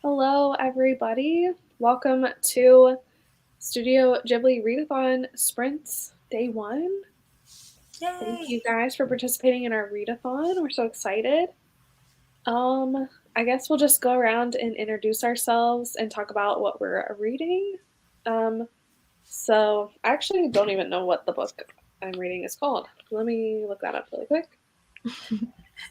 Hello, everybody. Welcome to Studio Ghibli Readathon Sprints Day 1. Thank Yay! you guys for participating in our readathon. We're so excited. I guess we'll just go around and introduce ourselves and talk about what we're reading. So I actually don't even know what the book I'm reading is called. Let me look that up really quick.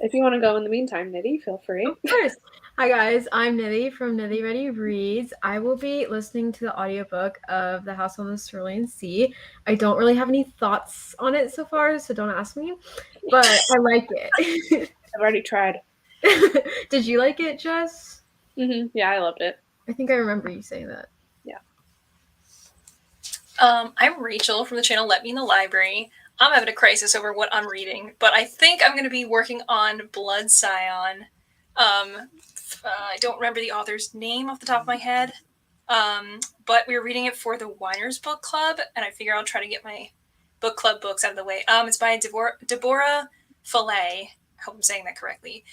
If you want to go in the meantime, Nidhi, feel free. Of course. Hi guys, I'm Nidhi from Nidhi Ready Reads. I will be listening to the audiobook of The House on the Cerulean Sea. I don't really have any thoughts on it so far, so don't ask me, but I like it. I've already tried. Did you like it, Jess? Yeah, I loved it. I think I remember you saying that. Yeah. I'm Rachel from the channel Let Me in the Library. I'm having a crisis over what I'm reading, but I think I'm going to be working on Blood Scion. I don't remember the author's name off the top of my head, but we were reading it for the Winers Book Club, and I figure I'll try to get my book club books out of the way. It's by Deborah Fillet. I hope I'm saying that correctly.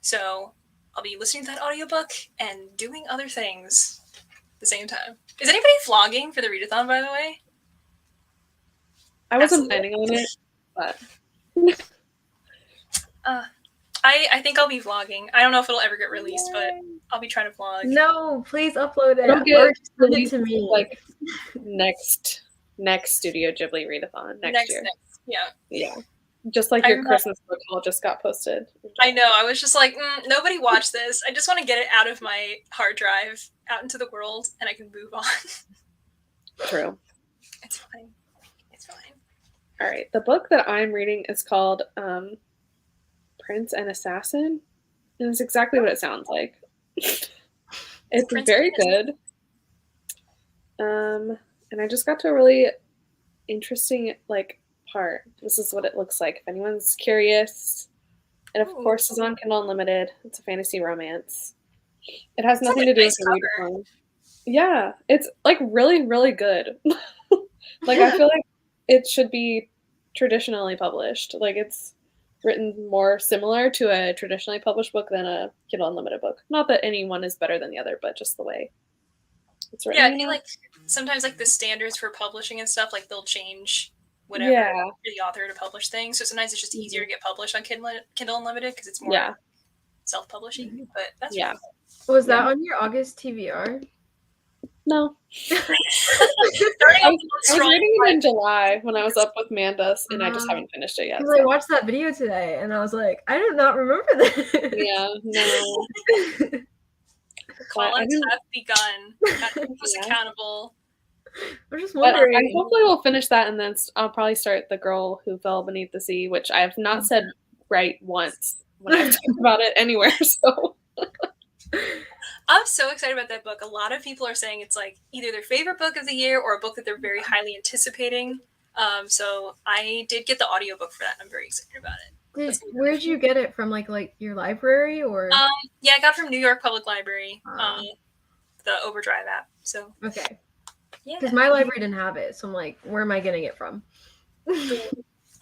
So I'll be listening to that audiobook and doing other things at the same time. Is anybody vlogging for the readathon, by the way? I wasn't planning on it, but I think I'll be vlogging. I don't know if it'll ever get released, but I'll be trying to vlog. No, please upload it. It'll get send it to me. Like next Studio Ghibli Readathon next year. Yeah. Just like your Christmas book haul just got posted. I know. I was just like, nobody watched this. I just want to get it out of my hard drive, out into the world, and I can move on. True. It's fine. It's fine. All right. The book that I'm reading is called Prince and Assassin. And it's exactly what it sounds like. It's very good. And I just got to a really interesting part. This is what it looks like if anyone's curious. It of course is on Kindle Unlimited. It's a fantasy romance. It has nothing to do with the readathon. Yeah, it's really, really good. I feel like it should be traditionally published. It's written more similar to a traditionally published book than a Kindle Unlimited book. Not that any one is better than the other, but just the way it's written. Yeah, I feel like sometimes the standards for publishing and stuff, they'll change whenever for the author to publish things. So sometimes it's just easier to get published on Kindle Unlimited because it's more self-publishing. But that's really cool. Was that on your August TBR? No. I was reading it in July when I was up with Mandus, and I just haven't finished it yet. I watched that video today, and I was like, I do not remember this. Yeah, no. Call-outs have begun. Gotta keep us accountable. I'm just wondering. I hopefully will finish that, and then I'll probably start The Girl Who Fell Beneath the Sea, which I have not said right once when I've talked about it anywhere. So I'm so excited about that book. A lot of people are saying it's either their favorite book of the year or a book that they're very highly anticipating. So I did get the audiobook for that. I'm very excited about it. Where did you get it from? Like your library or? Yeah, I got it from New York Public Library, the Overdrive app. So okay, yeah, because my library didn't have it, so I'm like, where am I getting it from?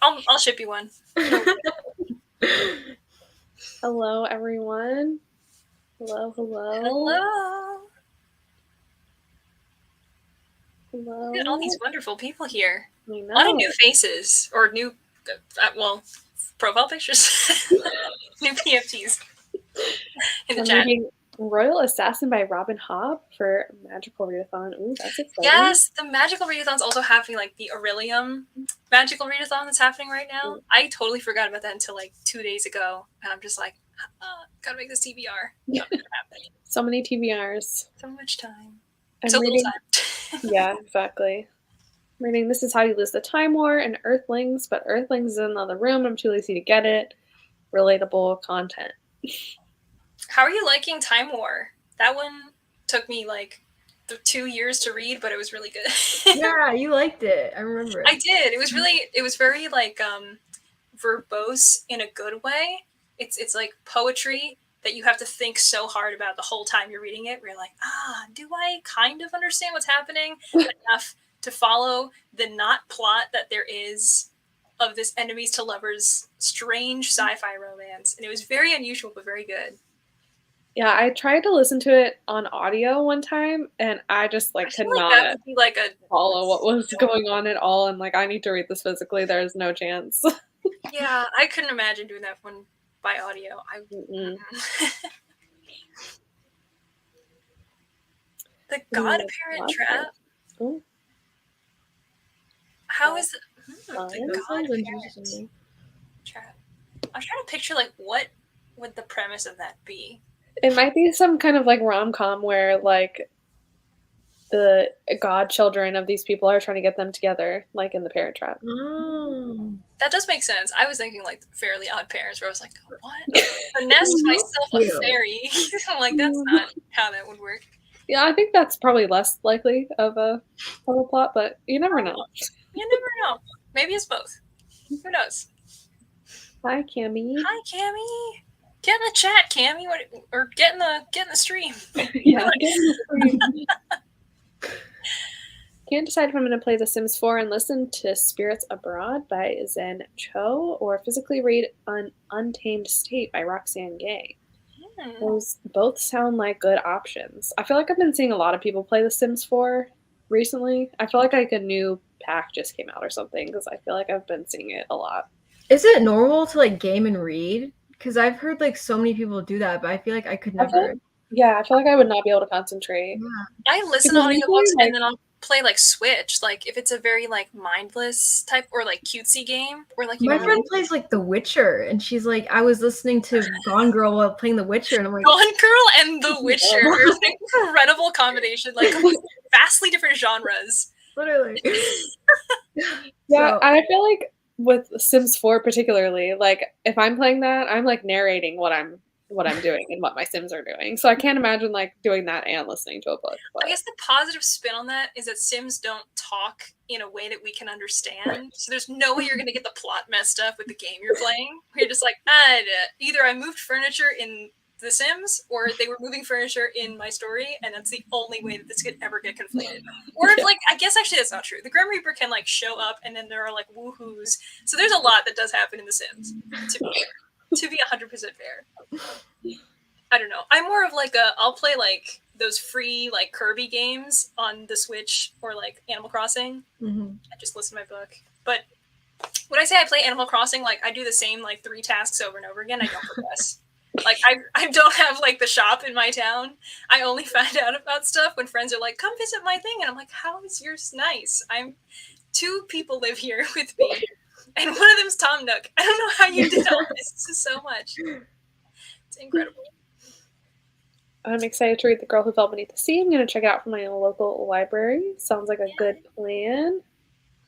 I'll ship you one. Hello, everyone. Hello. Look at all these wonderful people here. A lot of new faces or new, profile pictures. New PFTs in the chat. Reading Royal Assassin by Robin Hobb for Magical Readathon. Ooh, that's exciting. Yes, the Magical Readathon's also happening, the Aurelium Magical Readathon that's happening right now. I totally forgot about that until 2 days ago. And I'm just gotta make this TBR. So many TBRs. So much time. So little time. Yeah, exactly. I'm reading This Is How You Lose the Time War and Earthlings, but Earthlings is in another room. I'm too lazy to get it. Relatable content. How are you liking Time War? That one took me 2 years to read, but it was really good. Yeah, you liked it. I remember it. I did. It was very verbose in a good way. It's like poetry that you have to think so hard about the whole time you're reading it. Where you're like, do I kind of understand what's happening enough to follow the not plot that there is of this enemies to lovers strange sci-fi romance? And it was very unusual, but very good. Yeah, I tried to listen to it on audio one time, and I just, I like, could feel like that not would be like a follow what was going on at all, and, like, I need to read this physically, there's no chance. yeah. I couldn't imagine doing that one by audio. Mm-mm. The Ooh, Godparent lots of Trap. ooh, How uh, is the fun. That sounds Godparent interesting. Trap? I'm trying to picture like what would the premise of that be. It might be some kind of, like, rom-com where, like, the godchildren of these people are trying to get them together, like in The Parent Trap. Oh. That does make sense. I was thinking like Fairly Odd Parents, where I was like, what? Finesse myself a Cute. fairy. I'm like, that's not how that would work. Yeah, I think that's probably less likely of a plot, but you never know. You never know. Maybe it's both. Who knows? Hi, Cammy. Hi, Cammy. Get in the chat, Cammy, or get in the stream. Yeah, get in the stream. Can't decide if I'm going to play The Sims 4 and listen to Spirits Abroad by Zen Cho or physically read An Untamed State by Roxanne Gay. Those both sound like good options. I feel like I've been seeing a lot of people play The Sims 4 recently. I feel like a new pack just came out or something because I feel like I've been seeing it a lot. Is it normal to like game and read? Because I've heard like so many people do that, but I feel like I could never. I feel like I would not be able to concentrate. Yeah. I listen to audiobooks and then I'll play like Switch, like if it's a very like mindless type or like cutesy game, or like My friend plays like The Witcher, and she's like, I was listening to Gone Girl while playing The Witcher, and I'm like, Gone Girl and The Witcher are an incredible combination, like vastly different genres. Literally. Yeah, So- I feel like with Sims 4 particularly, like if I'm playing that, I'm like narrating what I'm doing and what my Sims are doing. So I can't imagine like doing that and listening to a book. But I guess the positive spin on that is that Sims don't talk in a way that we can understand. So there's no way you're going to get the plot messed up with the game you're playing. You're just like, either I moved furniture in The Sims or they were moving furniture in my story, and that's the only way that this could ever get conflated. Or if like, I guess actually that's not true. The Grim Reaper can like show up and then there are like woohoos. So there's a lot that does happen in The Sims, to be fair. To be 100% fair. I don't know. I'm more of like I'll play like those free like Kirby games on the Switch or like Animal Crossing. I just listen to my book. But when I say I play Animal Crossing, like I do the same like 3 tasks over and over again. I don't progress. Like I don't have like the shop in my town. I only find out about stuff when friends are like, come visit my thing. And I'm like, how is yours nice? 2 people live here with me. And one of them's Tom Nook. I don't know how you did all this. This is so much. It's incredible. I'm excited to read The Girl Who Fell Beneath the Sea. I'm going to check it out from my local library. Sounds like a good plan.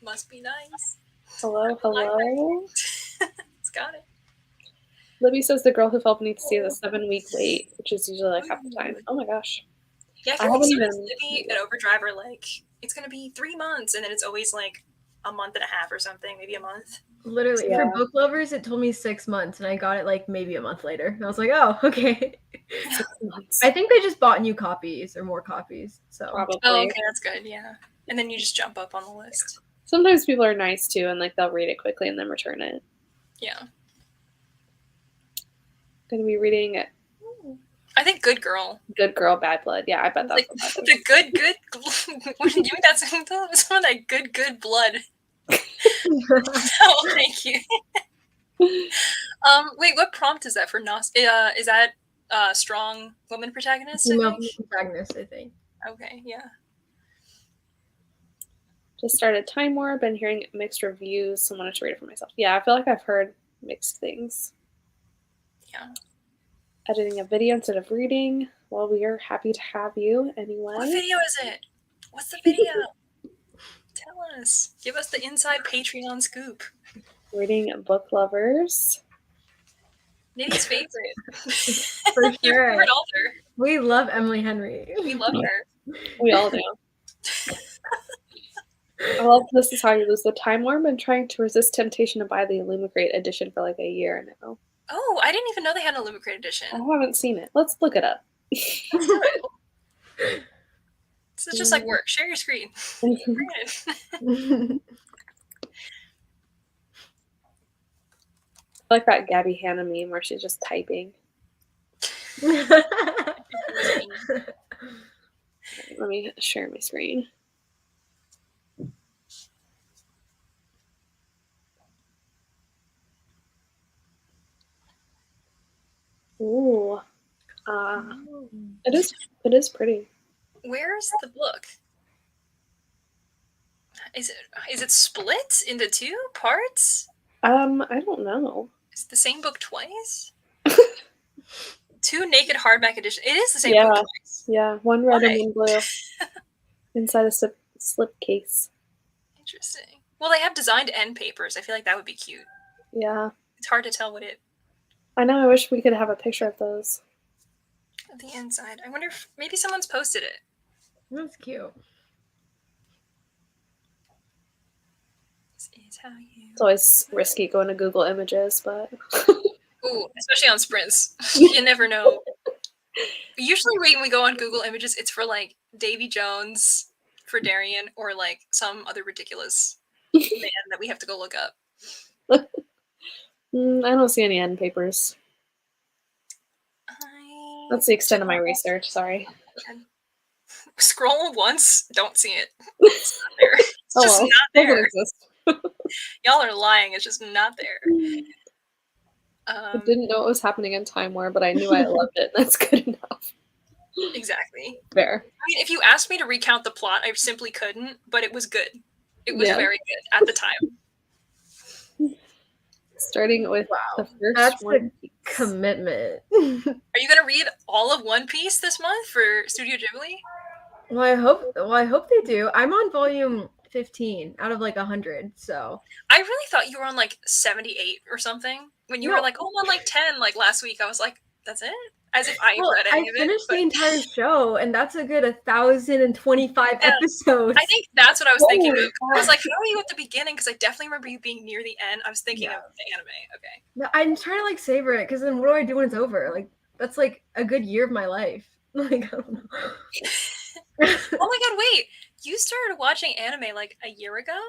Must be nice. Hello. It's got it. Libby says The Girl Who Fell Beneath the Sea is a 7-week wait, which is usually like half the time. Oh my gosh. Yeah, I feel like sometimes Libby and Overdrive are like, it's going to be 3 months, and then it's always like a month and a half or something, maybe a month. Literally, for book lovers, it told me 6 months, and I got it like maybe a month later. And I was like, oh, okay. 6 months. I think they just bought new copies or more copies. So Probably. Oh, okay, that's good. Yeah, and then you just jump up on the list. Sometimes people are nice too, and like they'll read it quickly and then return it. Yeah. Going to be reading it. I think Good Girl. Good Girl, Bad Blood. Yeah, I bet that's like, the good. Give me that some of that good blood. Oh, thank you. Wait, what prompt is that for Nos? Is that strong woman protagonist? Female protagonist, I think. Okay, yeah. Just started Time War. Been hearing mixed reviews, so I wanted to read it for myself. Yeah, I feel like I've heard mixed things. Yeah. Editing a video instead of reading. Well, we are happy to have you anyway. What video is it? What's the video? Tell us. Give us the inside Patreon scoop. Reading Book Lovers. Nitty's favorite. For Your sure. favorite author. We love Emily Henry. We love her. We all do. I love This Is How You Lose the Time War. Been trying to resist temptation to buy the Illumicrate edition for like a year now. Oh, I didn't even know they had an Illumicrate edition. I haven't seen it. Let's look it up. So it's just like work. Share your screen. I like that Gabby Hanna meme where she's just typing. Let me share my screen. Ooh. It is pretty. Where's the book? Is it split into 2 parts? I don't know. Is it the same book twice? 2 naked hardback edition. It is the same book twice. Yeah, one red Why? and one blue. Inside a slip case. Interesting. Well, they have designed end papers. I feel like that would be cute. Yeah. It's hard to tell what it... I know, I wish we could have a picture of those. On the inside. I wonder if maybe someone's posted it. That's cute. This is how you... It's always risky going to Google Images, but... Ooh, especially on sprints. You never know. Usually when we go on Google Images, it's for like Davy Jones for Darian or like some other ridiculous man that we have to go look up. I don't see any end papers. That's the extent of my research, sorry. Scroll once, don't see it. It's not there. It's just not there. Y'all are lying, it's just not there. I didn't know it was happening in Time War, but I knew I loved it. That's good enough. Exactly. Fair. I mean, if you asked me to recount the plot, I simply couldn't, but it was good. It was very good at the time. Starting with the first That's One Piece. Commitment. Are you going to read all of One Piece this month for Studio Ghibli? Well, I hope they do. I'm on volume 15 out of like 100, so. I really thought you were on like 78 or something. When you were like, oh, I'm on like 10 like last week, I was like, that's it? As if I read any of it. I finished the entire show, and that's a good 1,025 episodes. I think that's what I was thinking of. I was like, how are you at the beginning? Because I definitely remember you being near the end. I was thinking of the anime. Okay. No, I'm trying to like savor it, because then what do I do when it's over? Like, that's like a good year of my life. Like, I don't know. Oh my god, wait. You started watching anime like a year ago?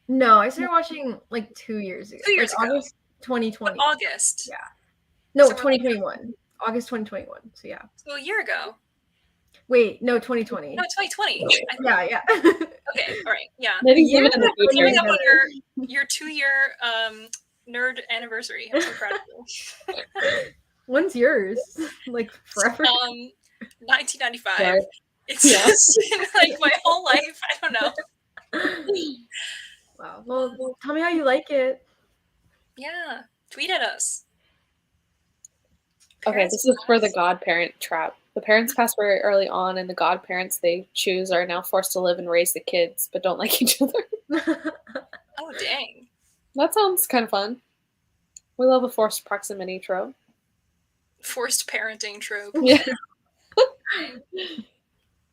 No, I started watching like 2 years ago. 2 years ago. August 2020. August. Yeah. No, 2021. August 2021. So yeah. So a year ago. Wait, no, 2020. No, 2020. Yeah. Okay, all right. Yeah. Coming up on your 2-year nerd anniversary. I'm so proud of you. When's yours? Like forever? 1995. Sorry. It's just like my whole life. I don't know. Wow. Well, tell me how you like it. Yeah. Tweet at us. Okay, this is for the godparent trap. The parents pass very early on, and the godparents they choose are now forced to live and raise the kids, but don't like each other. Oh, dang. That sounds kind of fun. We love a forced proximity trope. Forced parenting trope. Yeah.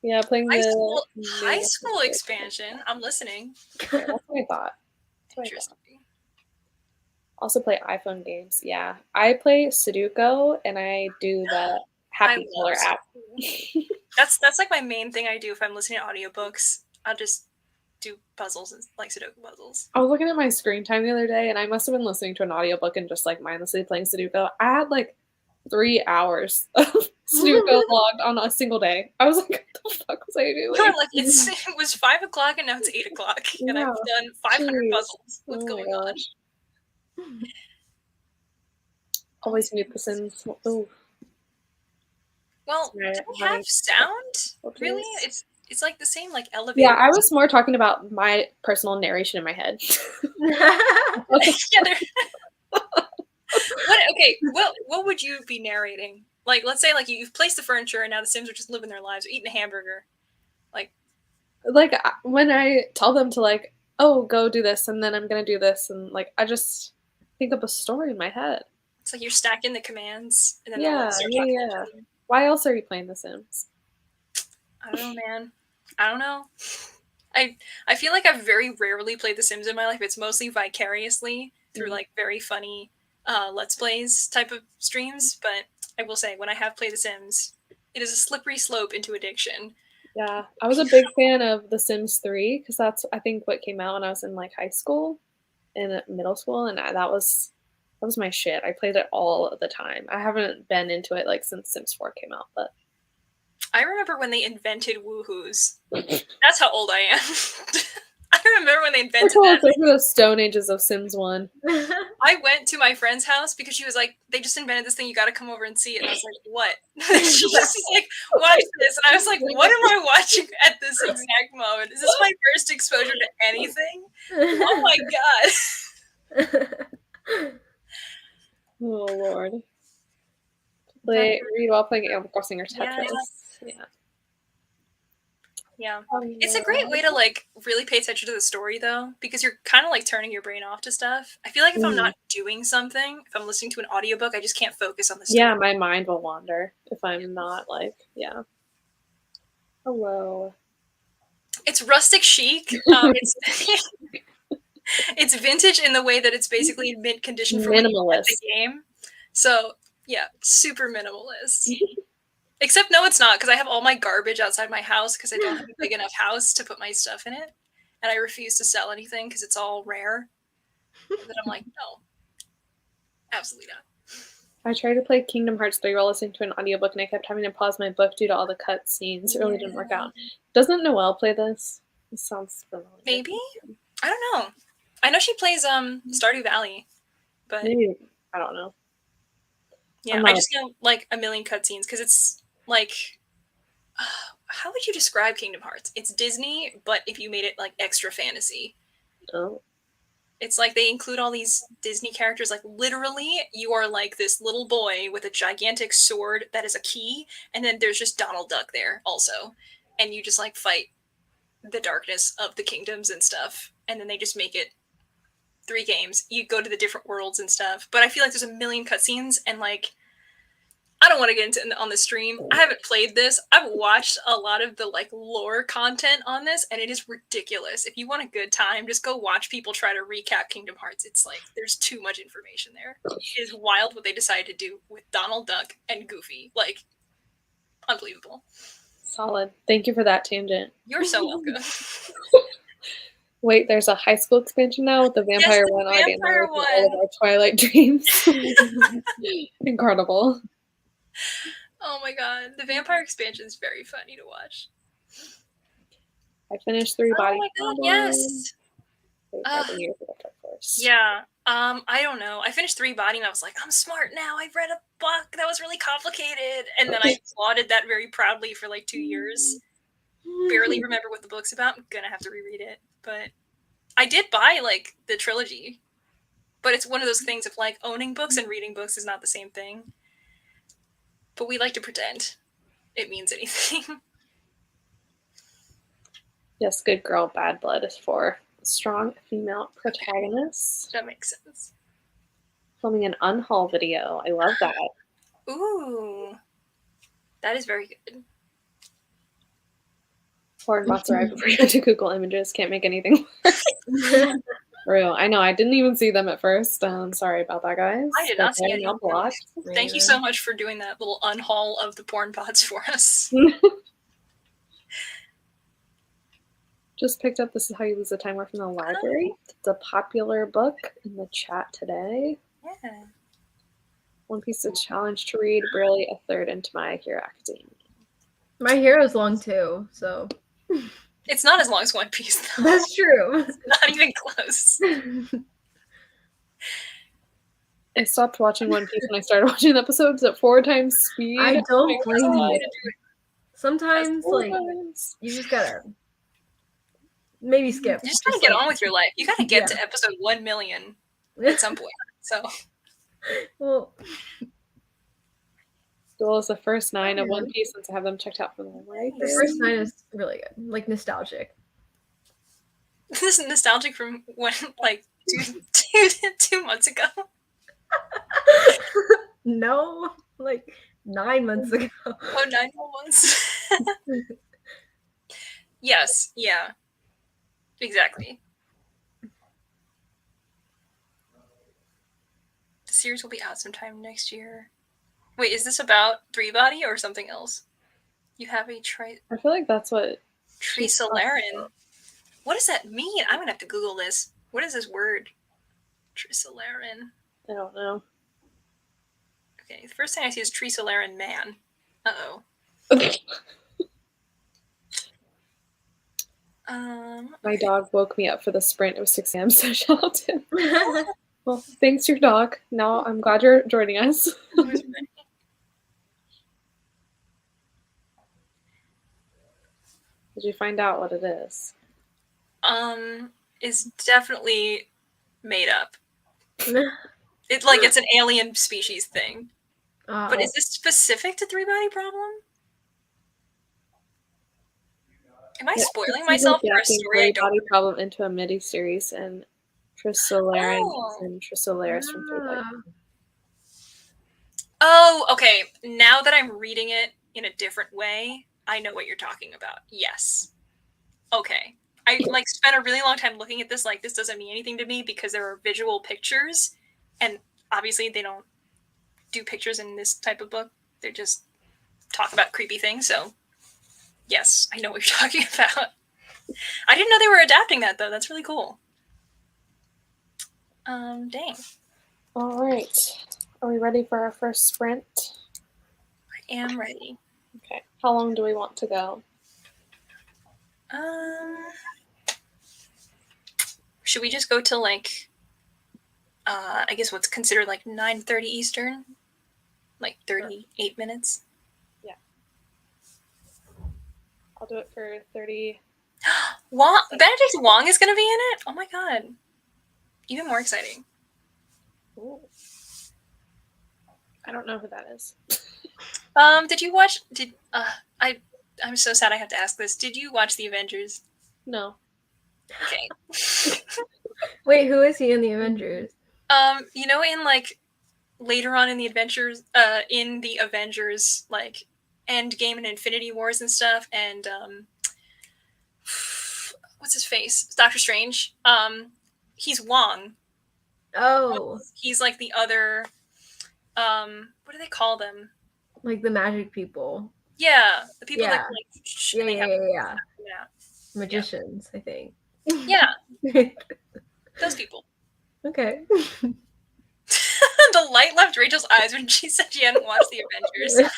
Yeah, playing high school expansion. I'm listening. Yeah, that's what I thought. Interesting. Also play iPhone games. Yeah, I play Sudoku and I do the Happy Color app. That's like my main thing I do if I'm listening to audiobooks. I'll just do puzzles and like Sudoku puzzles. I was looking at my screen time the other day, and I must have been listening to an audiobook and just like mindlessly playing Sudoku. I had like 3 hours of Sudoku logged on a single day. I was like, what the fuck was I doing? Like it was 5 o'clock and now it's 8 o'clock, and I've done 500 puzzles. What's going on? Always mute the Sims. Oh. Well, do we have sound? Really? It's like the same like elevator. Yeah, I was more talking about my personal narration in my head. What would you be narrating? Like, let's say like you've placed the furniture and now the Sims are just living their lives, or eating a hamburger. Like when I tell them to like, oh, go do this, and then I'm gonna do this, and like I just think of a story in my head. It's like you're stacking the commands, and then yeah. Why else are you playing The Sims? I don't know, man. I don't know. I feel like I've very rarely played The Sims in my life. It's mostly vicariously through like very funny Let's Plays type of streams. But I will say, when I have played The Sims, it is a slippery slope into addiction. Yeah, I was a big fan of The Sims 3 because that's I think what came out when I was in like high school and middle school, and that was my shit. I played it all the time. I haven't been into it like since Sims 4 came out, but I remember when they invented woohoos. That's how old I am. I remember when they invented that. Those were the Stone Ages of Sims 1. I went to my friend's house because she was like, they just invented this thing, you gotta come over and see it. And I was like, what? She just was like, watch this. And I was like, what am I watching at this exact moment? Is this my first exposure to anything? Oh my god. Oh Lord. Read while playing Animal Crossing or Tetris. Yes. Yeah. It's a great way to like really pay attention to the story though, because you're kind of like turning your brain off to stuff. I feel like if I'm not doing something, if I'm listening to an audiobook, I just can't focus on the story. Yeah, my mind will wander if I'm not like, Hello. It's rustic chic. It's vintage in the way that it's basically in mint condition for minimalist the game. So yeah, super minimalist. Except no, it's not, because I have all my garbage outside my house because I don't have a big enough house to put my stuff in it, and I refuse to sell anything because it's all rare. That I'm like, no, absolutely not. I tried to play Kingdom Hearts 3 while listening to an audiobook, and I kept having to pause my book due to all the cut scenes. It really didn't work out. Doesn't Noelle play this? This sounds familiar. Maybe? I don't know. I know she plays Stardew Valley, but maybe, I don't know. Yeah, I just know like a million cutscenes because it's like, how would you describe Kingdom Hearts? It's Disney, but if you made it like extra fantasy. Oh. It's like they include all these Disney characters. Like literally, you are like this little boy with a gigantic sword that is a key, and then there's just Donald Duck there also, and you just like fight the darkness of the kingdoms and stuff, and then they just make it 3 games. You go to the different worlds and stuff, but I feel like there's a million cutscenes, and like I don't want to get into on the stream. I haven't played this. I've watched a lot of the like lore content on this, and it is ridiculous. If you want a good time, just go watch people try to recap Kingdom Hearts. It's like there's too much information there. It is wild what they decided to do with Donald Duck and Goofy. Like, unbelievable. Solid. Thank you for that tangent. You're so welcome. Wait, there's a high school expansion now with the Vampire one already in there with all of our Twilight dreams. Incredible. Oh my god, the Vampire expansion is very funny to watch. I finished 3 body. Oh my god, yes. Yeah. I don't know. I finished 3 body and I was like, I'm smart now. I read a book that was really complicated, and then I applauded that very proudly for like 2 years. Barely remember what the book's about. I'm gonna have to reread it, but I did buy like the trilogy. But it's one of those things of like owning books and reading books is not the same thing. But we like to pretend it means anything. Yes, Good Girl, Bad Blood is for strong female protagonists. That makes sense. Filming an unhaul video. I love that. Ooh. That is very good. Porn bots arrive before you to Google Images. Can't make anything work. Real. I know. I didn't even see them at first. Sorry about that, guys. I did not see any. Blocked. Thank you so much for doing that little unhaul of the porn bots for us. Just picked up This Is How You Lose the Time Away from the Library. It's a popular book in the chat today. Yeah. One Piece of challenge to read, barely a third into My Hero Academia. My Hero's long too, so. It's not as long as One Piece, though. That's true. It's not even close. I stopped watching One Piece when I started watching the episodes at 4 times speed. I don't blame you. Sometimes, like, you just gotta maybe skip. You just gotta get on with your life. You gotta get to episode 1 million at some point. So, well, Duel is the first 9 of One Piece since I have them checked out from the library. The first 9 is really good, like nostalgic. This is nostalgic from when, like, 2 months ago. No, like 9 months ago. Oh, 9 months. Yes, yeah. Exactly. The series will be out sometime next year. Wait, is this about 3-body or something else? You have a I feel like that's what... Trisolarin. What does that mean? I'm gonna have to Google this. What is this word? Trisolarin. I don't know. Okay, the first thing I see is Trisolarin man. Uh-oh. My dog woke me up for the sprint. It was 6 a.m., so shout out to him. Well, thanks, your dog. Now I'm glad you're joining us. Did you find out what it is? Is definitely made up. It's an alien species thing. But is this specific to Three Body Problem? Am I spoiling myself for a story I don't Body Problem into a MIDI series and Trisolaris and Trisolaris from Three Body. Oh, okay. Now that I'm reading it in a different way, I know what you're talking about. Yes. Okay. I spent a really long time looking at this, like, this doesn't mean anything to me because there are visual pictures, and obviously they don't do pictures in this type of book. They just talk about creepy things, so yes, I know what you're talking about. I didn't know they were adapting that, though. That's really cool. Dang. All right. Are we ready for our first sprint? I am ready. Okay. How long do we want to go? Should we just go till like, I guess what's considered like 9:30 Eastern? Like 38 minutes? Yeah. I'll do it for 30. Benedict Wong is going to be in it? Oh my god. Even more exciting. Ooh. I don't know who that is. Did you watch, I'm so sad I have to ask this. Did you watch The Avengers? No. Okay. Wait, who is he in The Avengers? In like later on in the Avengers, like Endgame and Infinity Wars and stuff, and what's his face? Doctor Strange. He's Wong. Oh. He's like the other, what do they call them? Like the magic people. Yeah, the people that yeah. Magicians, I think. Yeah. Those people. Okay. The light left Rachel's eyes when she said she hadn't watched The Avengers.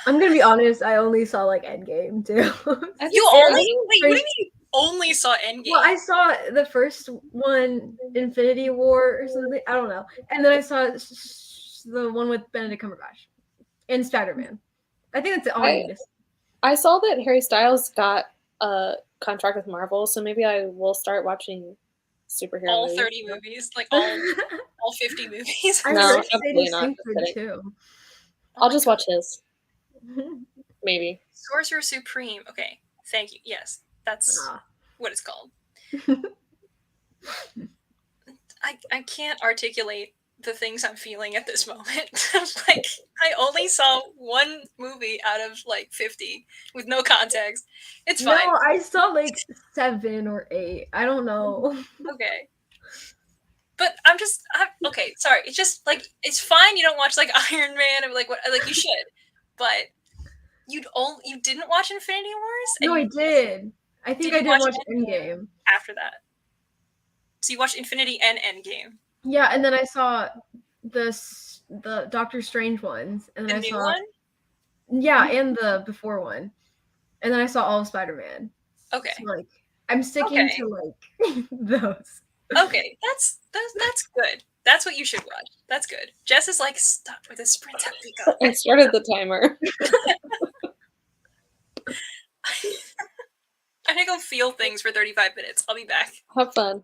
I'm gonna be honest, I only saw like Endgame too. You only? Wait, what do you mean you only saw Endgame? Well, I saw the first one, Infinity War or something. I don't know. And then I saw the one with Benedict Cumberbatch and Spider-Man. I think that's all I need to see. I saw that Harry Styles got a contract with Marvel, so maybe I will start watching superhero all movies. 30 movies, like all 50 movies. No, absolutely not. Too. I'll just watch his. Maybe. Sorcerer Supreme. Okay, thank you. Yes, that's what it's called. I can't articulate the things I'm feeling at this moment. Like, I only saw one movie out of like 50 with no context. It's fine. No, I saw like 7 or 8. I don't know. Okay. But okay, sorry. It's just like, it's fine you don't watch like Iron Man or like what, like you should. But you didn't watch Infinity Wars? No, I did. I think I did watch Endgame after that. So you watched Infinity and Endgame. Yeah, and then I saw the Doctor Strange ones, and then the new one. Yeah, and the before one, and then I saw all of Spider-Man. Okay. So, like, I'm sticking to like those. Okay, that's good. That's what you should watch. That's good. Jess is like, stop with the sprint. I started the timer. I'm gonna go feel things for 35 minutes. I'll be back. Have fun.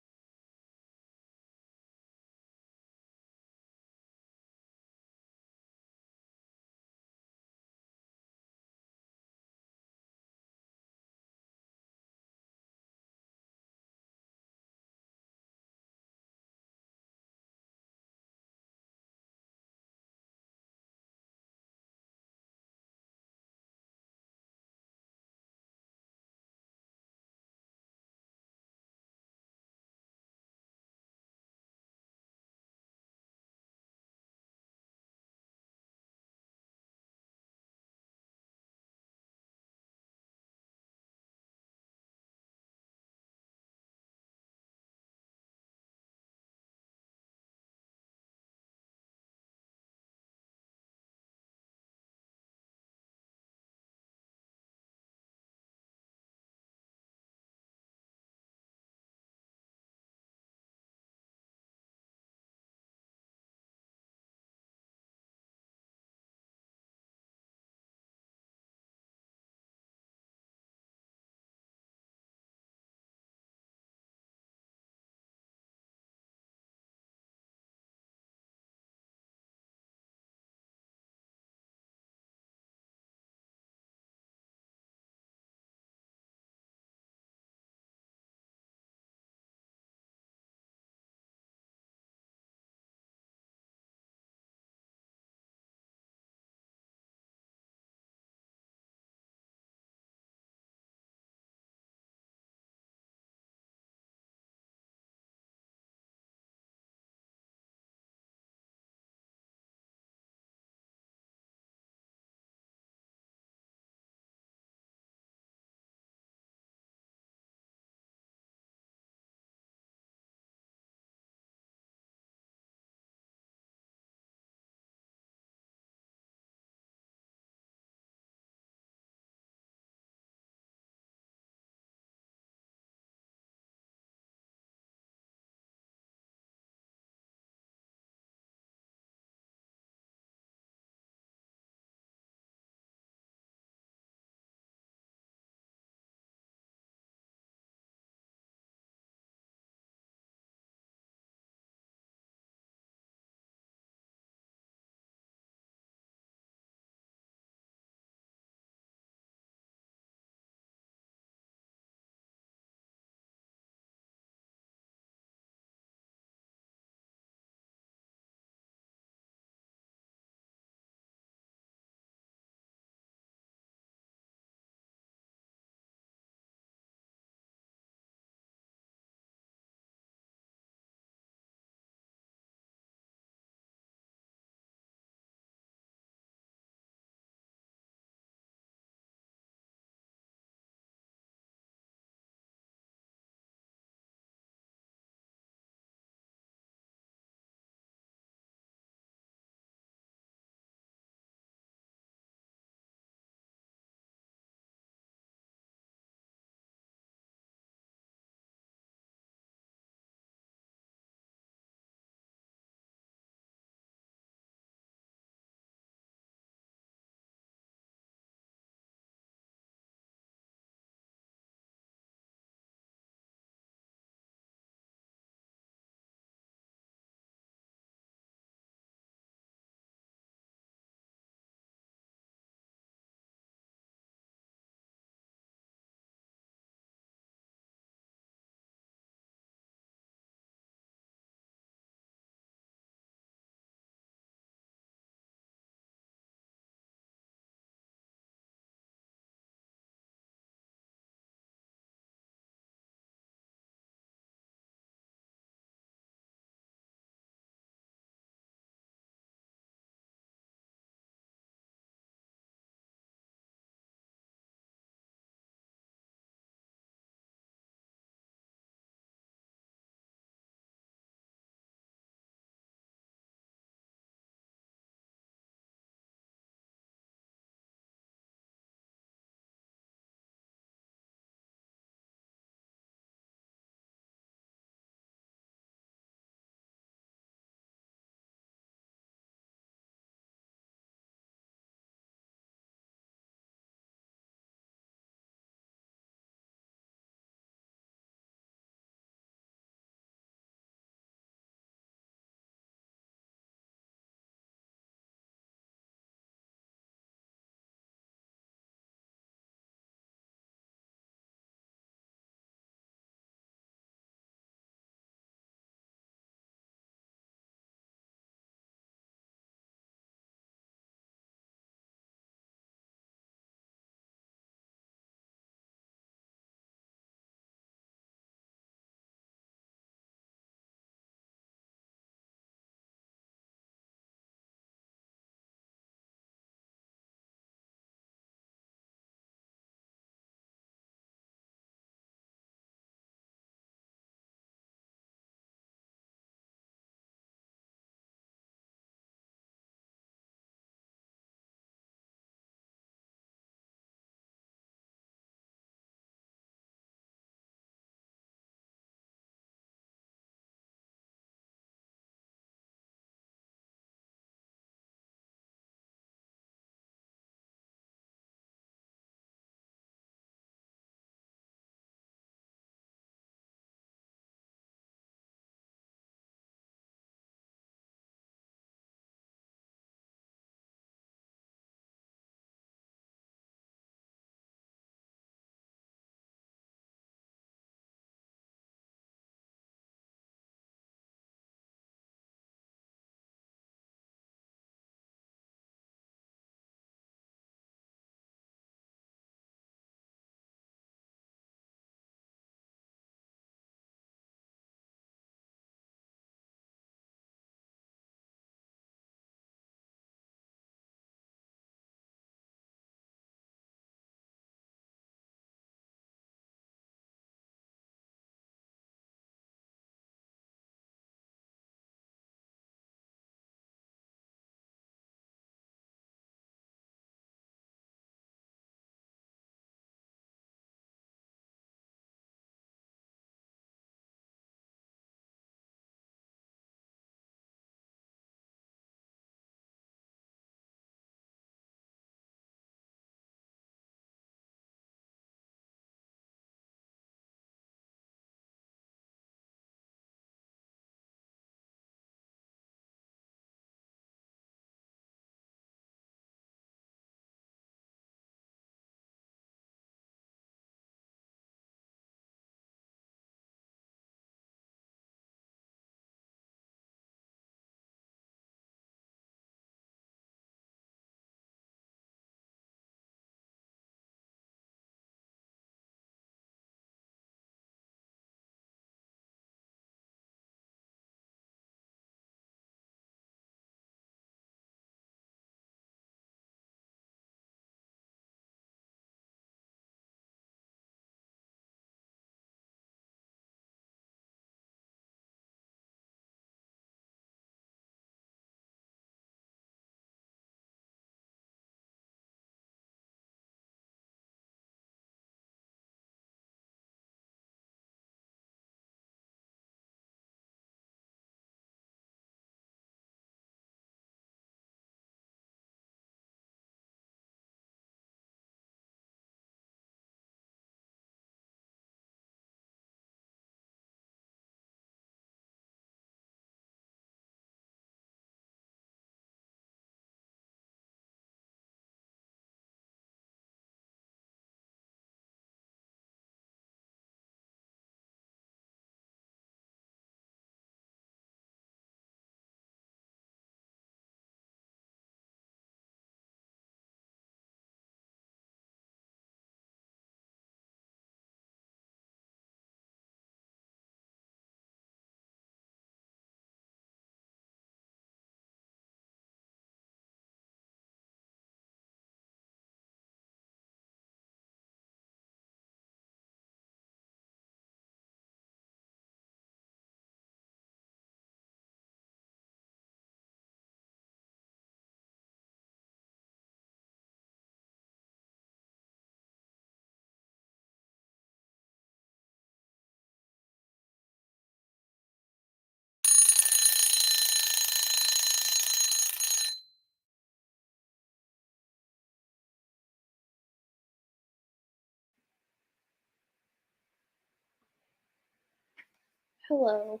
Hello.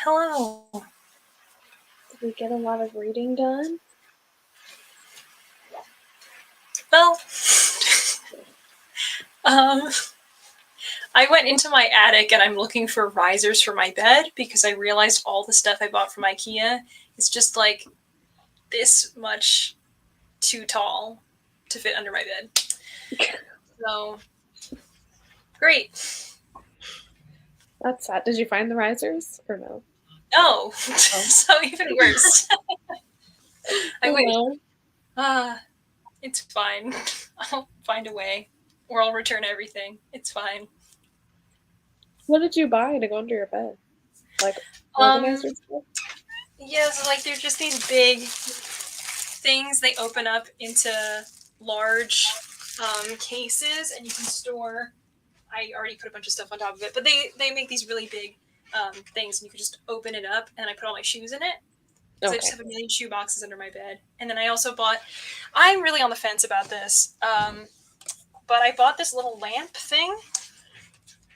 Hello. Did we get a lot of reading done? Well, I went into my attic and I'm looking for risers for my bed because I realized all the stuff I bought from IKEA is just like this much too tall to fit under my bed. So, great. That's sad. Did you find the risers or no? No. So even worse. I wait. It's fine. I'll find a way. Or I'll return everything. It's fine. What did you buy to go under your bed? Like organizer stuff? Yeah, so like they're just these big things. They open up into large cases, and you can store. I already put a bunch of stuff on top of it, but they make these really big things, and you can just open it up, and I put all my shoes in it. Because I just have a million shoe boxes under my bed. And then I also bought. I'm really on the fence about this, but I bought this little lamp thing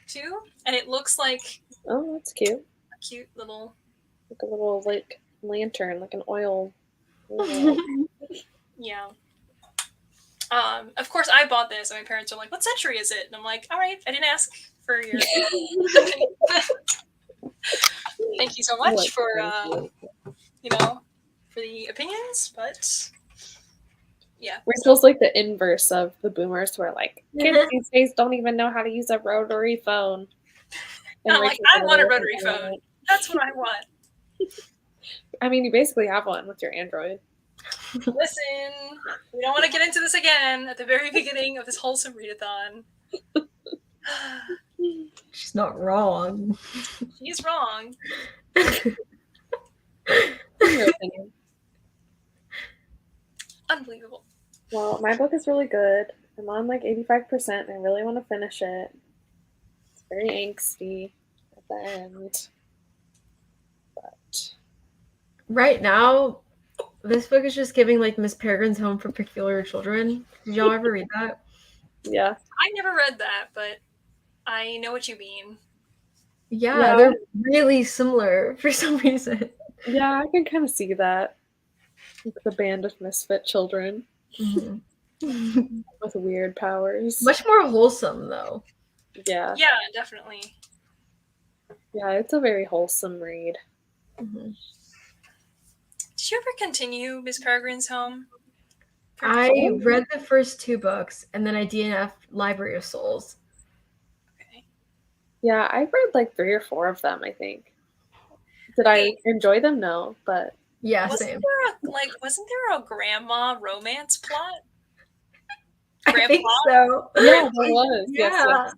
too, and it looks like. Oh, that's cute. A cute little. Like a little lantern, like an oil. Yeah. Of course, I bought this, and my parents are like, "What century is it?" And I'm like, "All right, I didn't ask for your." Thank you so much for for the opinions, but yeah. Rachel's like the inverse of the boomers, who are like, kids these days don't even know how to use a rotary phone. And I'm like, I want a rotary phone. That's what I want. I mean, you basically have one with your Android. Listen, we don't want to get into this again at the very beginning of this wholesome readathon. She's not wrong. She's wrong. Unbelievable. Well, my book is really good. I'm on like 85%, and I really want to finish it. It's very angsty at the end. But right now, this book is just giving like Miss Peregrine's Home for Peculiar Children. Did y'all ever read that? Yeah. I never read that, but I know what you mean. Yeah, they're really similar for some reason. Yeah, I can kind of see that. Like the band of misfit children with weird powers. Much more wholesome, though. Yeah. Yeah, definitely. Yeah, it's a very wholesome read. Did you ever continue Miss Peregrine's Home? I read the first 2 books, and then I DNF'd Library of Souls. Okay. Yeah, I read like 3 or 4 of them, I think. Did I enjoy them? No, but yeah, wasn't there a grandma romance plot? I think so. Yeah, there was. Yeah.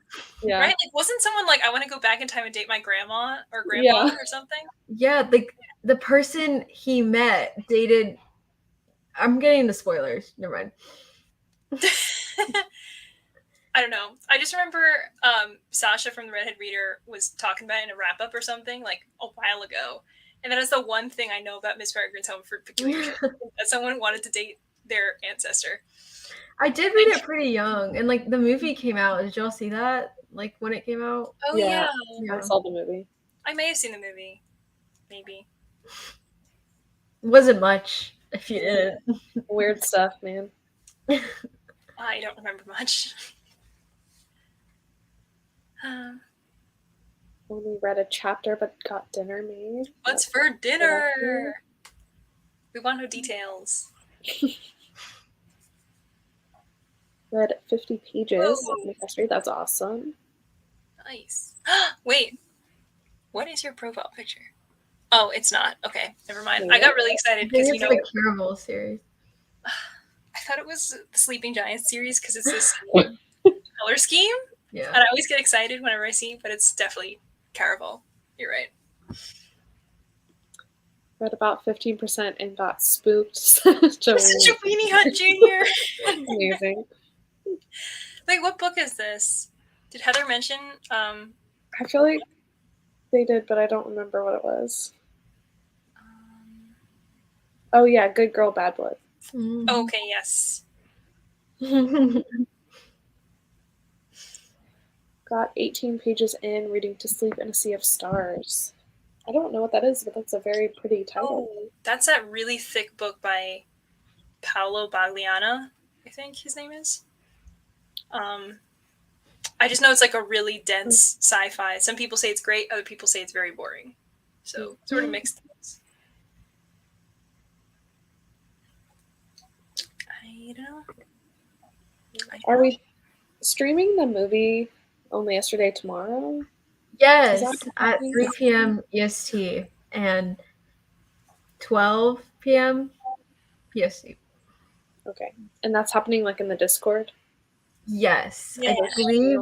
Yeah. Right? Like, wasn't someone like, I want to go back in time and date my grandma or grandpa or something? Yeah, the person he met dated. I'm getting the spoilers. Never mind. I don't know. I just remember Sasha from the Redhead Reader was talking about it in a wrap up or something like a while ago. And that is the one thing I know about Miss Peregrine's Home for Peculiar Children, that someone wanted to date their ancestor. I did read it pretty young, and like the movie came out. Did y'all see that? Like when it came out? Oh yeah. I saw the movie. I may have seen the movie. Maybe. Wasn't much if you didn't. Weird stuff, man. I don't remember much. Only read a chapter but got dinner made. What's for dinner? We want no details. Read 50 pages of history. That's awesome. Nice. Wait. What is your profile picture? Oh, it's not. Okay, never mind. I got really excited because it's the Caramel series. I thought it was the Sleeping Giants series because it's this color scheme. Yeah. And I always get excited whenever I see, but it's definitely Caraval. You're right. Read about 15% and got spooked. Such a Weenie Hut Jr. Amazing. Wait, what book is this? Did Heather mention? I feel like they did, but I don't remember what it was. Oh yeah, Good Girl, Bad Blood. Okay, yes. Got got 18 pages in, reading To Sleep in a Sea of Stars. I don't know what that is, but that's a very pretty title. Oh, that's that really thick book by Paolo Bagliana, I think his name is. I just know it's like a really dense sci-fi. Some people say it's great, other people say it's very boring. So sort of mixed things. I don't know. Are we streaming the movie Only Yesterday Tomorrow? Yes, at 3 p.m. EST and 12 p.m. PST. Okay. And that's happening like in the Discord? Yes. Yeah. I believe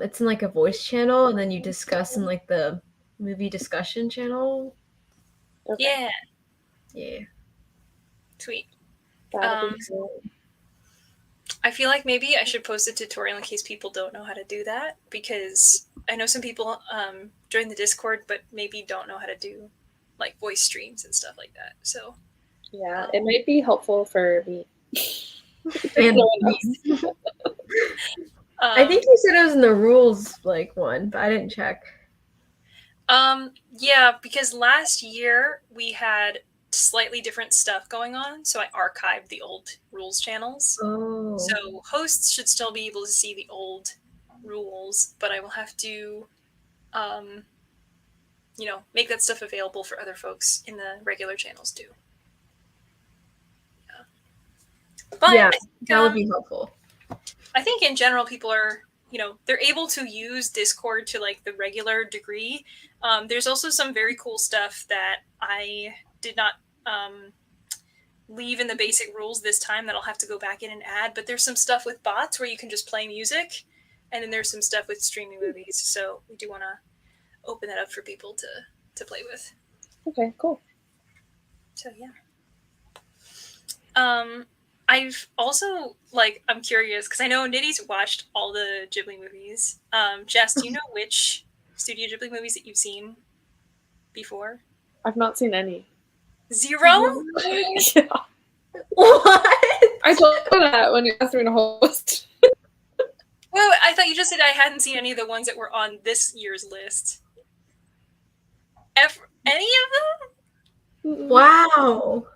it's in like a voice channel, and then you discuss in like the movie discussion channel. Okay. Yeah. Yeah. Sweet. That'll be cool. I feel like maybe I should post a tutorial in case people don't know how to do that, because I know some people join the Discord but maybe don't know how to do like voice streams and stuff like that. So yeah, it might be helpful for me. And I think you said it was in the rules like one, but I didn't check. Yeah, because last year we had slightly different stuff going on, so I archived the old rules channels. Oh. So hosts should still be able to see the old rules, but I will have to make that stuff available for other folks in the regular channels too. Yeah. But yeah, that would be helpful. I think in general people are, they're able to use Discord to like the regular degree. There's also some very cool stuff that I did not leave in the basic rules this time that I'll have to go back in and add, but there's some stuff with bots where you can just play music, and then there's some stuff with streaming movies, so we do want to open that up for people to play with. Okay, cool. So yeah. I've also, I'm curious, because I know Nitty's watched all the Ghibli movies. Jess, do you know which Studio Ghibli movies that you've seen before? I've not seen any. Zero? Yeah. What? I told you that when you asked me to host. Well, I thought you just said I hadn't seen any of the ones that were on this year's list. Any of them? Wow.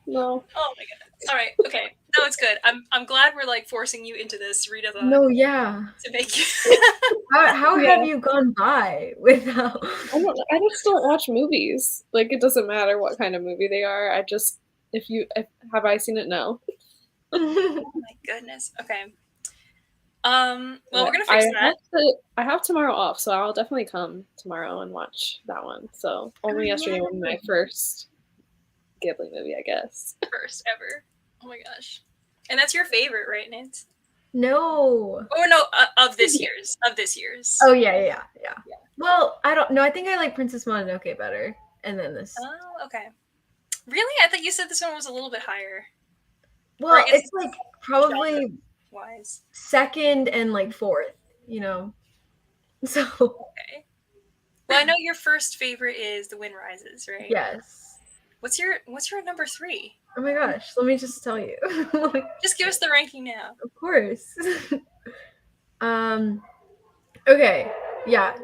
No. Oh my god. All right. Okay. No, it's good. I'm glad we're forcing you into this readathon. No, yeah. To make you. How have you gone by without? I just don't watch movies. It doesn't matter what kind of movie they are. I just have I seen it? No. Oh my goodness. Okay. Well, we're gonna fix that. I have tomorrow off, so I'll definitely come tomorrow and watch that one. So Only Yesterday was my first Ghibli movie, I guess. First ever. Oh my gosh. And that's your favorite, right, Nate? No. Oh no, of this year's. Oh yeah. Well, I don't know. I think I like Princess Mononoke better, and then this. Oh, okay. Really? I thought you said this one was a little bit higher. Well, it's probably wise. Second and fourth, So. Okay. Well, I know your first favorite is The Wind Rises, right? Yes. What's your number 3? Oh my gosh, let me just tell you. Just give us the ranking now. Of course. Okay, yeah.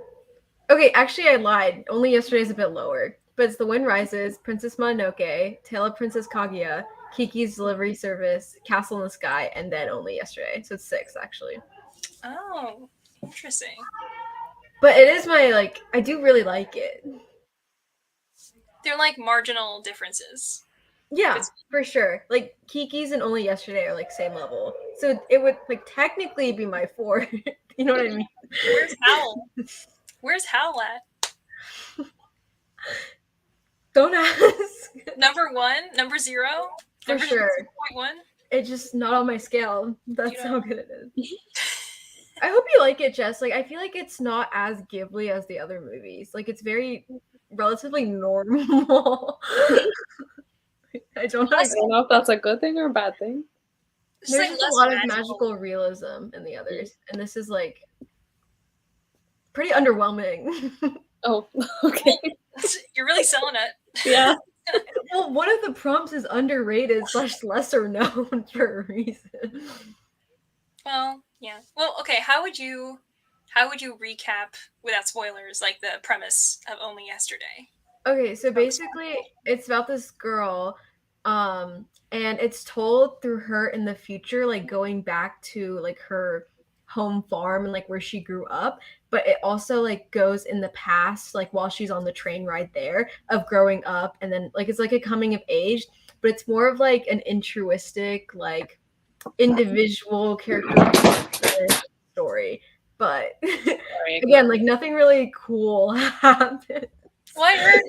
Okay, actually I lied. Only Yesterday's a bit lower. But it's The Wind Rises, Princess Mononoke, Tale of Princess Kaguya, Kiki's Delivery Service, Castle in the Sky, and then Only Yesterday. So it's 6 actually. Oh, interesting. But it is my I do really like it. They're marginal differences. Yeah, for sure. Kiki's and Only Yesterday are same level. So it would technically be my 4. You know what I mean? Where's Howl? Where's Howl at? Don't ask. Number 1? Number 0? For sure. 0.1? It's just not on my scale. That's how good it is. I hope you like it, Jess. I feel like it's not as Ghibli as the other movies. It's very relatively normal. I don't know if that's a good thing or a bad thing. There's just a lot of magical realism in the others, and this is pretty underwhelming. Oh, okay. You're really selling it. Yeah. Well, one of the prompts is underrated / lesser known for a reason. Well, Yeah. Well, okay. How would you recap without spoilers, like the premise of Only Yesterday? Okay, so Oh, basically it's about this girl, and it's told through her in the future, like going back to like her home farm and like where she grew up, but it also like goes in the past, like while she's on the train ride there of growing up, and then like it's like a coming of age, but it's more of like an altruistic, like individual character story. But Sorry, again, like nothing really cool happened. well, I heard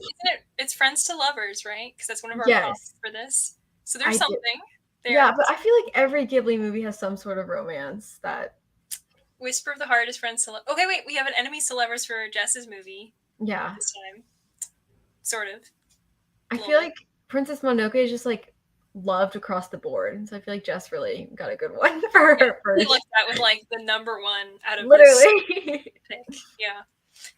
it's friends to lovers, right? Because that's one of our prompts Yes, for this. So there's I did. something Yeah, there. but I feel like every Ghibli movie has some sort of romance that, Whisper of the Heart is friends to okay, wait, we have an enemies to lovers for Jess's movie yeah. this time. Sort of. I A feel little bit. like Princess Mononoke is just like loved across the board. So I feel like Jess really got a good one for Yeah, her he first. looked at with like the number one out of this Literally. pick. Yeah.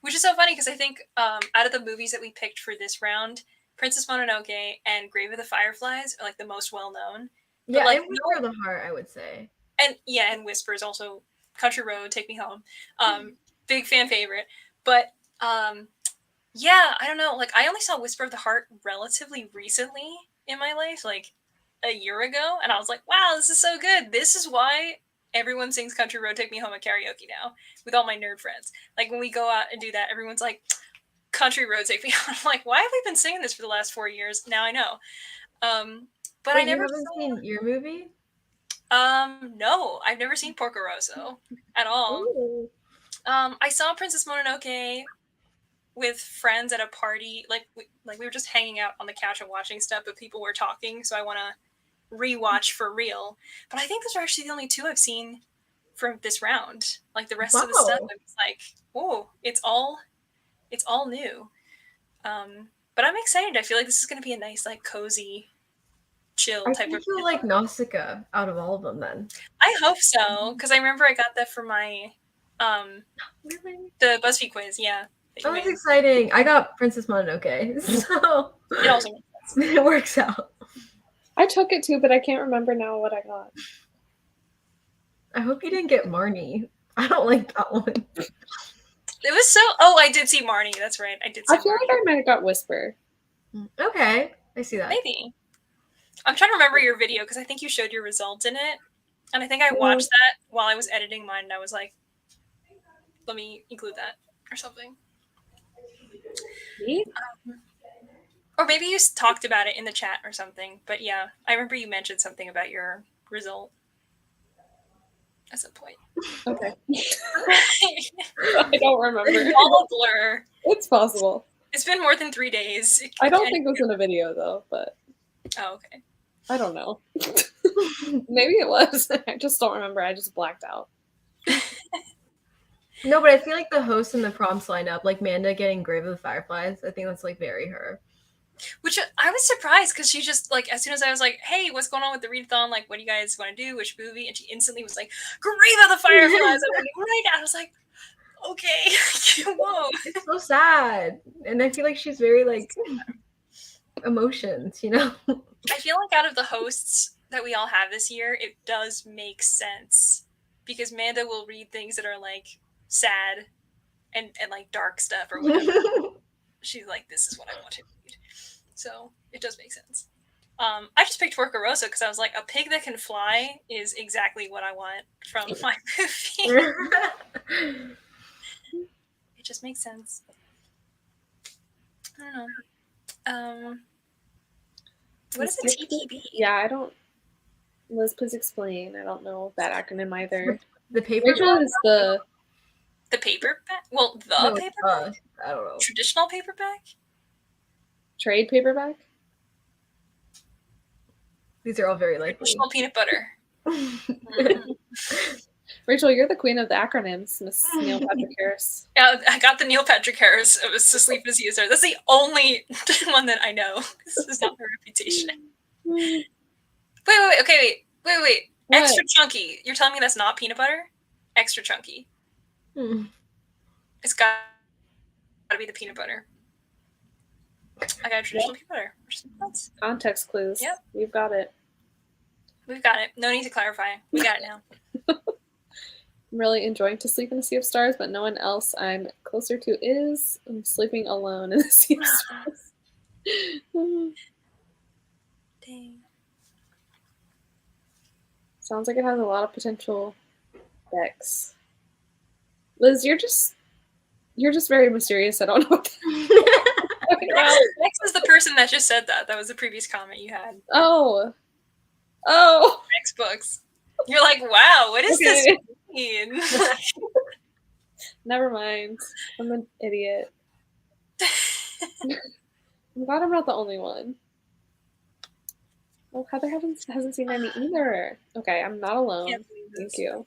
Which is so funny because I think out of the movies that we picked for this round, Princess Mononoke and Grave of the Fireflies are like the most well known. But Yeah, like and Whisper of no, the Heart, I would say. and yeah, and Whispers also Country Road, Take Me Home. Big fan favorite. But yeah, I don't know. Like I only saw Whisper of the Heart relatively recently in my life, like a year ago, and I was like, wow, this is so good. This is why everyone sings Country Road, Take Me Home at karaoke now with all my nerd friends. Like when we go out and do that, everyone's like, Country Road, Take Me Home. I'm like, why have we been singing this for the last 4 years? Now I know. But I Wait, you never haven't seen your movie? no, I've never seen Porco Rosso at all. Ooh. I saw Princess Mononoke with friends at a party. Like we were just hanging out on the couch and watching stuff, but people were talking, so I want to rewatch for real. But I think those are actually the only two I've seen from this round. Like the rest of the stuff, Wow. I was like, oh, it's all new. But I'm excited. I feel like this is going to be a nice, like, cozy, chill I type of think you'll like video. Nausicaa out of all of them then. I hope so, because I remember I got that for my um Really? the BuzzFeed quiz. Yeah, that you Oh, that's made. exciting. I got Princess Mononoke, so It also makes sense. it works out. I took it too, but I can't remember now what I got. I hope you didn't get Marnie. I don't like that one. It was so. Oh, I did see Marnie. That's right. I did see I feel Marnie. like I might have got Whisper. Okay, I see that. Maybe. I'm trying to remember your video because I think you showed your results in it, and I think I watched that while I was editing mine, and I was like, let me include that or something. Me? Or maybe you talked about it in the chat or something. But yeah, I remember you mentioned something about your result at some point. Okay. I don't remember. All a blur. It's possible. It's been more than 3 days. I don't think it was in a video though, but Oh, okay. I don't know. Maybe it was. I just don't remember. I just blacked out. No, but I feel like the host and the prompts line up, like Manda getting Grave of the Fireflies. I think that's like very her. Which I was surprised because she just like as soon as I was like, "Hey, what's going on with the readathon? Like, what do you guys want to do? Which movie?" And she instantly was like, "Grave of the Fireflies!" I'm like, right now. I was like, "Okay, whoa." It's so sad, and I feel like she's very like emotions, you know. I feel like out of the hosts that we all have this year, it does make sense because Manda will read things that are like sad and like dark stuff or whatever. She's like, "This is what I want to read," so it does make sense. I just picked Porco Rosso because I was like, a pig that can fly is exactly what I want from my movie. It just makes sense. I don't know. What is a TPB? Yeah, I don't. Liz, please explain. I don't know that acronym either. The paper. Rachel is the paperback? Well, No, paperback? I don't know. Traditional paperback? trade paperback. These are all very likely. Traditional peanut butter. Rachel, you're the queen of the acronyms, Miss Neil Patrick Harris. Yeah, I got the Neil Patrick Harris. It was to sleep as user. That's the only one that I know. This is not my reputation. Wait. Okay, wait. What? Extra chunky. You're telling me that's not peanut butter? Extra chunky. It's got to be the peanut butter. I got a traditional peanut butter. Context clues. Yep. You've got it. We've got it. No need to clarify. We got it now. I'm really enjoying To Sleep in a Sea of Stars, but no one else I'm closer to is. I'm sleeping alone in the Sea of Stars. Dang. Sounds like it has a lot of potential decks. Liz, you're just very mysterious. I don't know what talking about. Next is the person that just said that. That was the previous comment you had. Oh. Next books. You're like, wow, what does this Okay. mean? Never mind. I'm an idiot. I'm glad I'm not the only one. Well, Heather hasn't seen any either. Okay, I'm not alone. Thank you.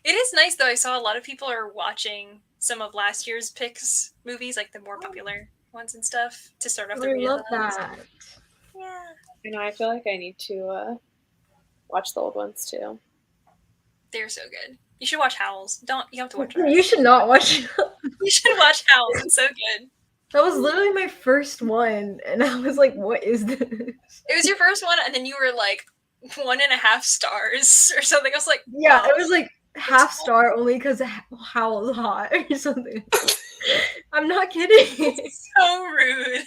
It is nice though. I saw a lot of people are watching some of last year's picks movies, like the more popular ones and stuff, to start off the readathons. I love that. Yeah. You know, I feel like I need to watch the old ones too. They're so good. You should watch Howls. You have to watch. You should not watch. You should watch Howls. It's so good. That was literally my first one, and I was like, "What is this?" It was your first one, and then you were like 1.5 stars or something. I was like, yeah, it was like half star only because Howl's hot or something. I'm not kidding. It's so rude.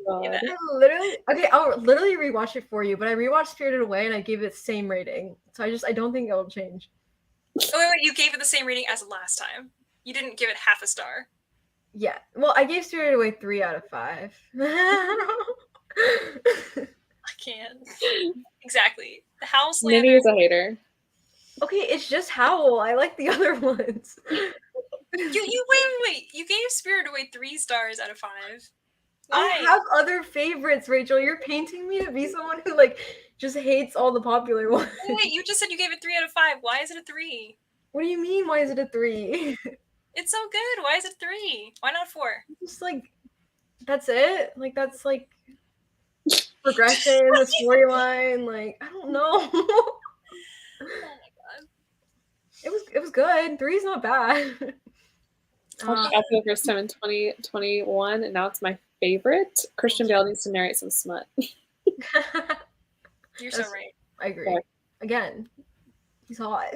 Oh my God. I'll literally rewatch it for you, but I rewatched Spirited Away and I gave it the same rating. So I don't think it'll change. Oh, wait, you gave it the same rating as last time. You didn't give it half a star. Yeah. Well, I gave Spirited Away 3 out of 5. I can't. Exactly. The Howl Slander. Minnie is a hater. Okay, it's just Howl. I like the other ones. You wait. You gave Spirited Away 3 stars out of 5. Why? I have other favorites, Rachel. You're painting me to be someone who like just hates all the popular ones. Wait, you just said you gave it 3 out of 5. Why is it a 3? What do you mean? Why is it a 3? It's so good. Why is it 3? Why not 4? Just like that's it. Like that's like progression, the storyline. Like I don't know. Oh my god. It was good. 3 is not bad. I watched it for the first time in 2021, and now it's my favorite. Christian Bale needs to narrate some smut. You're so right. I agree. Yeah. Again, he's hot.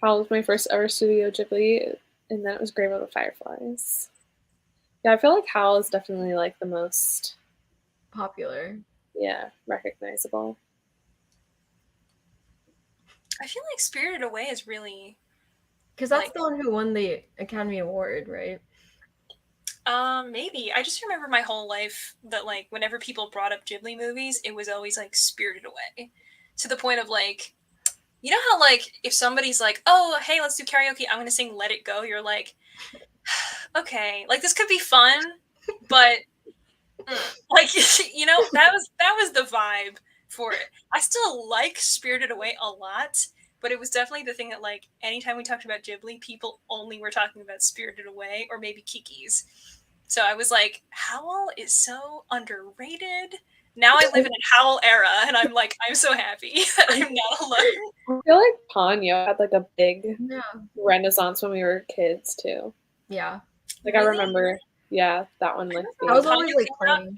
Howl was my first ever Studio Ghibli, and then it was Grave of the Fireflies. Yeah, I feel like Howl is definitely like the most popular. Yeah, recognizable. I feel like Spirited Away is really... Because that's the one who won the Academy Award, right? Maybe. I just remember my whole life that, like, whenever people brought up Ghibli movies, it was always, like, Spirited Away. To the point of, like, you know how, like, if somebody's like, oh, hey, let's do karaoke, I'm going to sing Let It Go, you're like, okay, like, this could be fun, but, like, you know, that was the vibe for it. I still like Spirited Away a lot, but it was definitely the thing that, like, anytime we talked about Ghibli, people only were talking about Spirited Away or maybe Kiki's. So I was like, Howl is so underrated. Now I live in a Howl era, and I'm like, I'm so happy that I'm not alone. I feel like Ponyo had, like, a big renaissance when we were kids, too. Yeah. Like, really? I remember, yeah, that one, like, I was always, like, playing.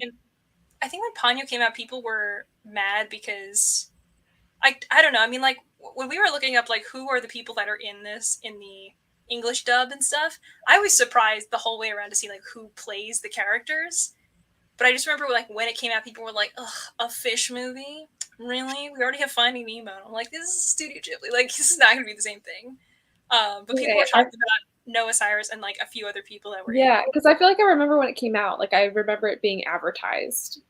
I think when Ponyo came out, people were mad because... I don't know. I mean, like, when we were looking up, like, who are the people that are in this, in the English dub and stuff, I was surprised the whole way around to see, like, who plays the characters. But I just remember, like, when it came out, people were like, ugh, a fish movie? Really? We already have Finding Nemo. I'm like, this is Studio Ghibli. Like, this is not going to be the same thing. But people were talking about Noah Cyrus and, like, a few other people that were Yeah, because I feel like I remember when it came out. Like, I remember it being advertised.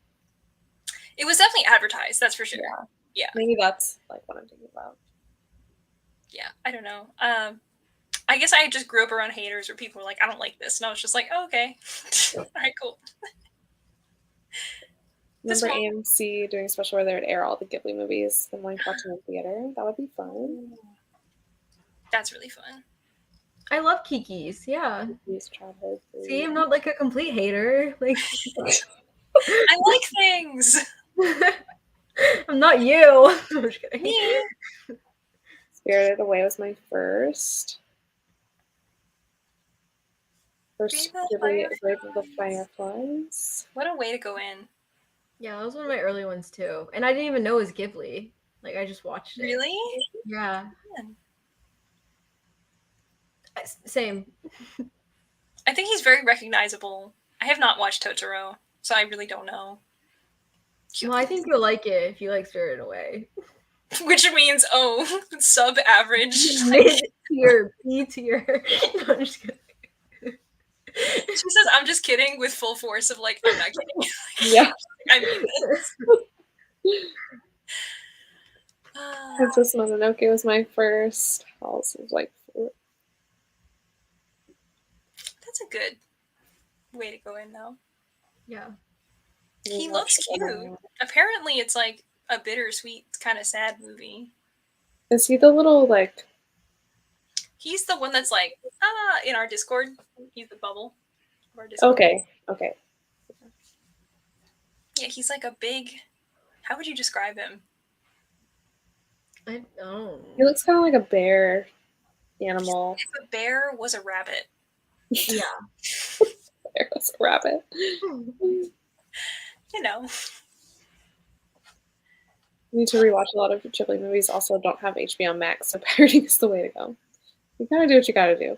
It was definitely advertised, that's for sure. Yeah. Maybe that's, like, what I'm thinking about. Yeah, I don't know. I guess I just grew up around haters where people were like, I don't like this. And I was just like, oh, okay. All right, cool. Remember AMC doing a special where they would air all the Ghibli movies and like watching in the theater? That would be fun. That's really fun. I love Kiki's, yeah. Kiki's childhood. See, I'm not like a complete hater. Like I like things. I'm not you. I'm just kidding. Me. Spirited Away was my first. First Ghibli, Grave of the Fireflies. What a way to go in. Yeah, that was one of my early ones too. And I didn't even know it was Ghibli. Like I just watched it. Really? Yeah. Man. Same. I think he's very recognizable. I have not watched Totoro, so I really don't know. Well, I think you'll like it if you like Spirited Away. Which means, sub-average. Mid tier, B tier. No, I'm just kidding. She says, "I'm just kidding," with full force of like, I'm not kidding. Yeah. I mean this. Princess Mononoke was my first house. It was like, That's a good way to go in, though. Yeah. He looks cute. Apparently, it's like a bittersweet, kind of sad movie. Is he the little like? He's the one that's like, in our Discord. He's the bubble of our Discord. Okay. Yeah, he's like a big. How would you describe him? I don't. He looks kind of like a bear animal. If a bear was a rabbit. Yeah. Bear was a rabbit. You know. I need to rewatch a lot of Ghibli movies. Also, don't have HBO Max, so pirating is the way to go. You gotta do what you gotta do.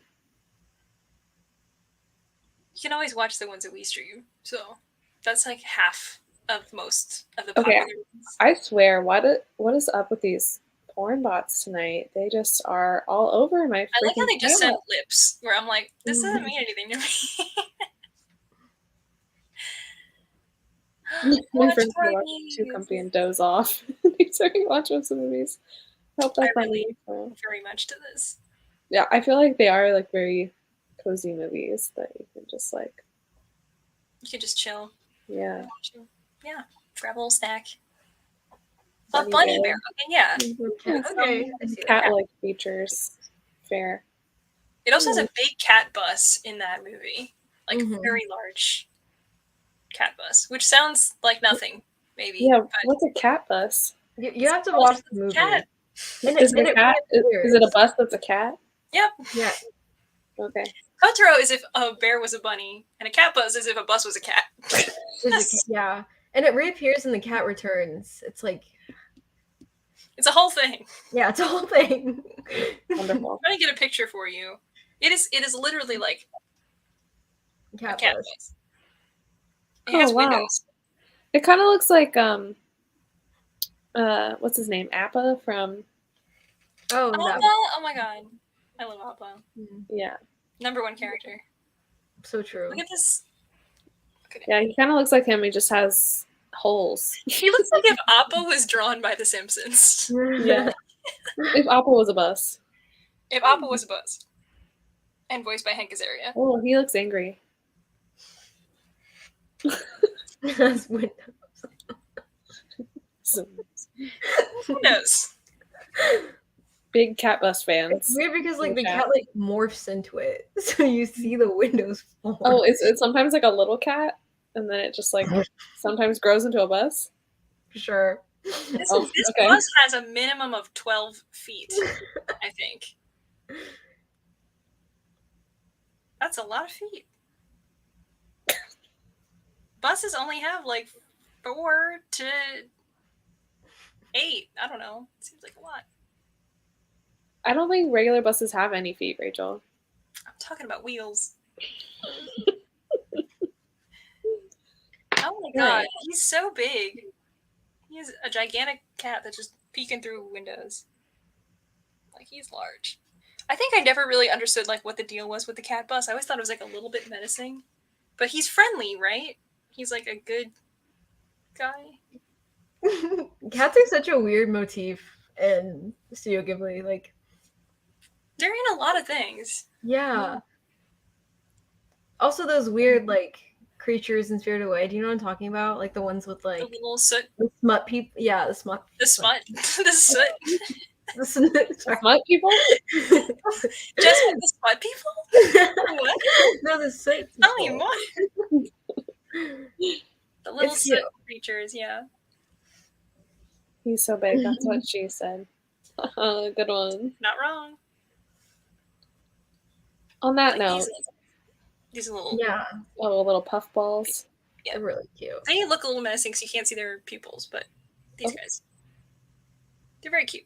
You can always watch the ones that we stream, so that's like half of most of the Okay, popular ones. I swear, what is up with these porn bots tonight? They just are all over my freaking I like how they just channel. send lips, where I'm like, this doesn't mean anything to me. My Watch friends are movies. watching Too Comfy and doze off. They started watching some movies. I hope that's I relate funny. very much to this. Yeah, I feel like they are like very cozy movies that you can just like, You can just chill. yeah. Yeah, grab a little snack. Bunny Bunny bear. bear. Okay, yeah. Okay. I see that. Cat-like features. Fair. It also has a big cat bus in that movie, like Mhm. very large cat bus, which sounds like nothing, maybe. Yeah, but what's a cat bus? You have to watch the movie. cat. Is it a cat? Is it a bus that's a cat? Yep. Yeah. Okay. Totoro is if a bear was a bunny, and a cat bus is if a bus was a cat. Yeah. And it reappears in The Cat Returns. It's like, It's a whole thing. yeah, it's a whole thing. Wonderful. I'm trying to get a picture for you. It is literally like Cat a cat bus. bus. It has wow. windows. It kind of looks like what's his name? Appa from Oh, Appa? that. Oh my god. I love Appa. yeah. Number one character. So true. Look at this. Yeah, he kind of looks like him. He just has holes. He looks like if Appa was drawn by The Simpsons. Yeah. If Appa was a bus. If Appa was a bus. And voiced by Hank Azaria. Oh, he looks angry. Has windows. Who knows? Big cat bus It's fans. weird because like in the chat. cat like morphs into it, so you see the windows form. Oh, it's sometimes like a little cat, and then it just like sometimes grows into a bus. Sure. This Okay. bus has a minimum of 12 feet, I think. That's a lot of feet. Buses only have like 4 to 8. I don't know. It seems like a lot. I don't think regular buses have any feet, Rachel. I'm talking about wheels. Oh my god, he's so big. He is a gigantic cat that's just peeking through windows. Like, he's large. I think I never really understood like what the deal was with the cat bus. I always thought it was like a little bit menacing. But he's friendly, right? He's like a good guy. Cats are such a weird motif in Studio Ghibli. Like, they're in a lot of things. yeah. Also, those weird like creatures in Spirited Away. Do you know what I'm talking about? Like the ones with like The little soot. the smut people. Yeah, the smut. The smut. The soot. The smut. Smut people? Just the smut people? What? No, the soot. Tell me more. The little It's soot cute. creatures, yeah. He's so big. That's what she said. Good one. Not wrong. On that Like note, these little. Yeah, little puff balls. Yeah. they're really cute. They look a little menacing because you can't see their pupils, but these Oh. guys. They're very cute.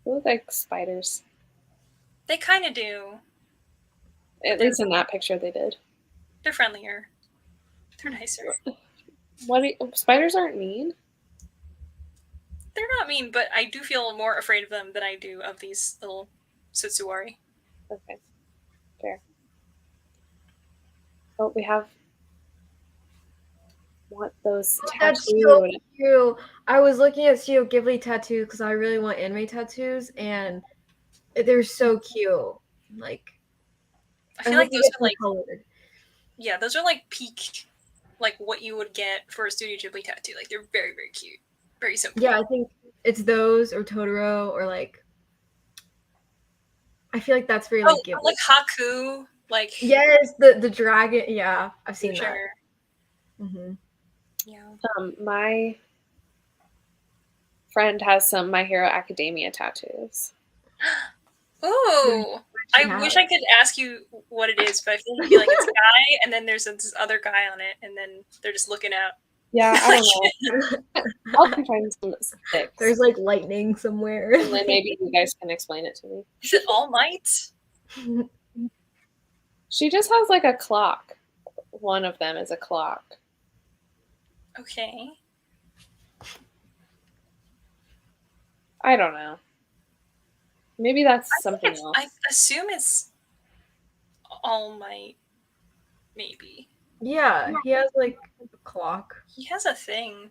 They look like spiders. They kind of do. At least in that picture they did. They're friendlier. They're nicer. Spiders aren't mean? They're not mean, but I do feel more afraid of them than I do of these little Sutsuwari. Okay. Fair. Oh, we have those That's tattooed. so cute. I was looking at Studio Ghibli tattoos because I really want anime tattoos, and they're so cute. Like, I feel like those are like colored. Yeah, those are like peak, like what you would get for a Studio Ghibli tattoo. Like they're very, very cute, very simple. Yeah, I think it's those or Totoro or like. I feel like that's very like Ghibli. Like Haku, like yes, the dragon. Yeah, I've seen that. Mm-hmm. Yeah. My friend has some My Hero Academia tattoos. Ooh, I wish I could ask you what it is, but I feel like it'd be like it's a guy, and then there's this other guy on it, and then they're just looking out. Yeah, I don't know. I'll find some sticks. There's like lightning somewhere. And then maybe you guys can explain it to me. Is it All Might? She just has like a clock. One of them is a clock. Okay. I don't know. Maybe that's something else. I assume it's All Might. Maybe. Yeah, he has like a clock. He has a thing.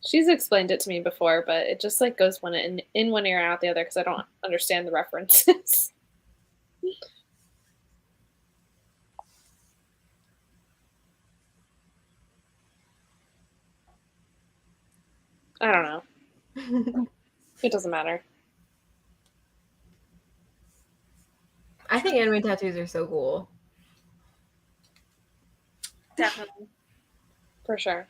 She's explained it to me before, but it just like goes in one ear out the other because I don't understand the references. I don't know. It doesn't matter. I think anime tattoos are so cool. Definitely. For sure.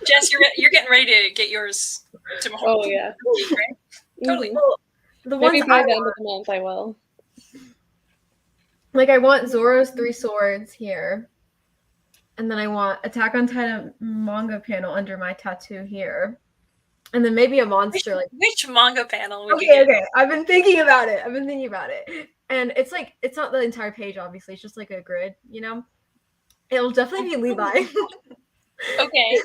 Jess, you're getting ready to get yours tomorrow. Oh yeah. Right? Totally. Mm-hmm. The maybe by the end of the month I will. Like I want Zoro's 3 swords here. And then I want Attack on Titan manga panel under my tattoo here. And then maybe a monster which manga panel would you get? Okay. I've been thinking about it. And it's like it's not the entire page, obviously. It's just like a grid, you know? It'll definitely be Levi. Okay.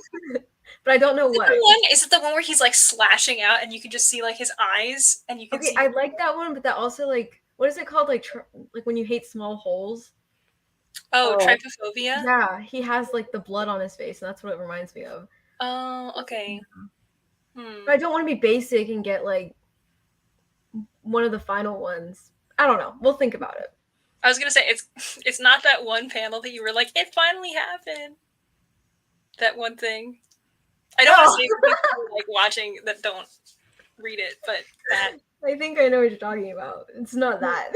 But I don't know what. Is it the one where he's like slashing out and you can just see like his eyes and you can see I like that one, but that also like what is it called? Like when you hate small holes. Oh, trypophobia? Yeah, he has like the blood on his face, and that's what it reminds me of. Oh, okay. But I don't want to be basic and get like one of the final ones. I don't know. We'll think about it. I was gonna say it's not that one panel that you were like, it finally happened. That one thing. I don't want to say people like watching that don't read it, but that. I think I know what you're talking about. It's not that.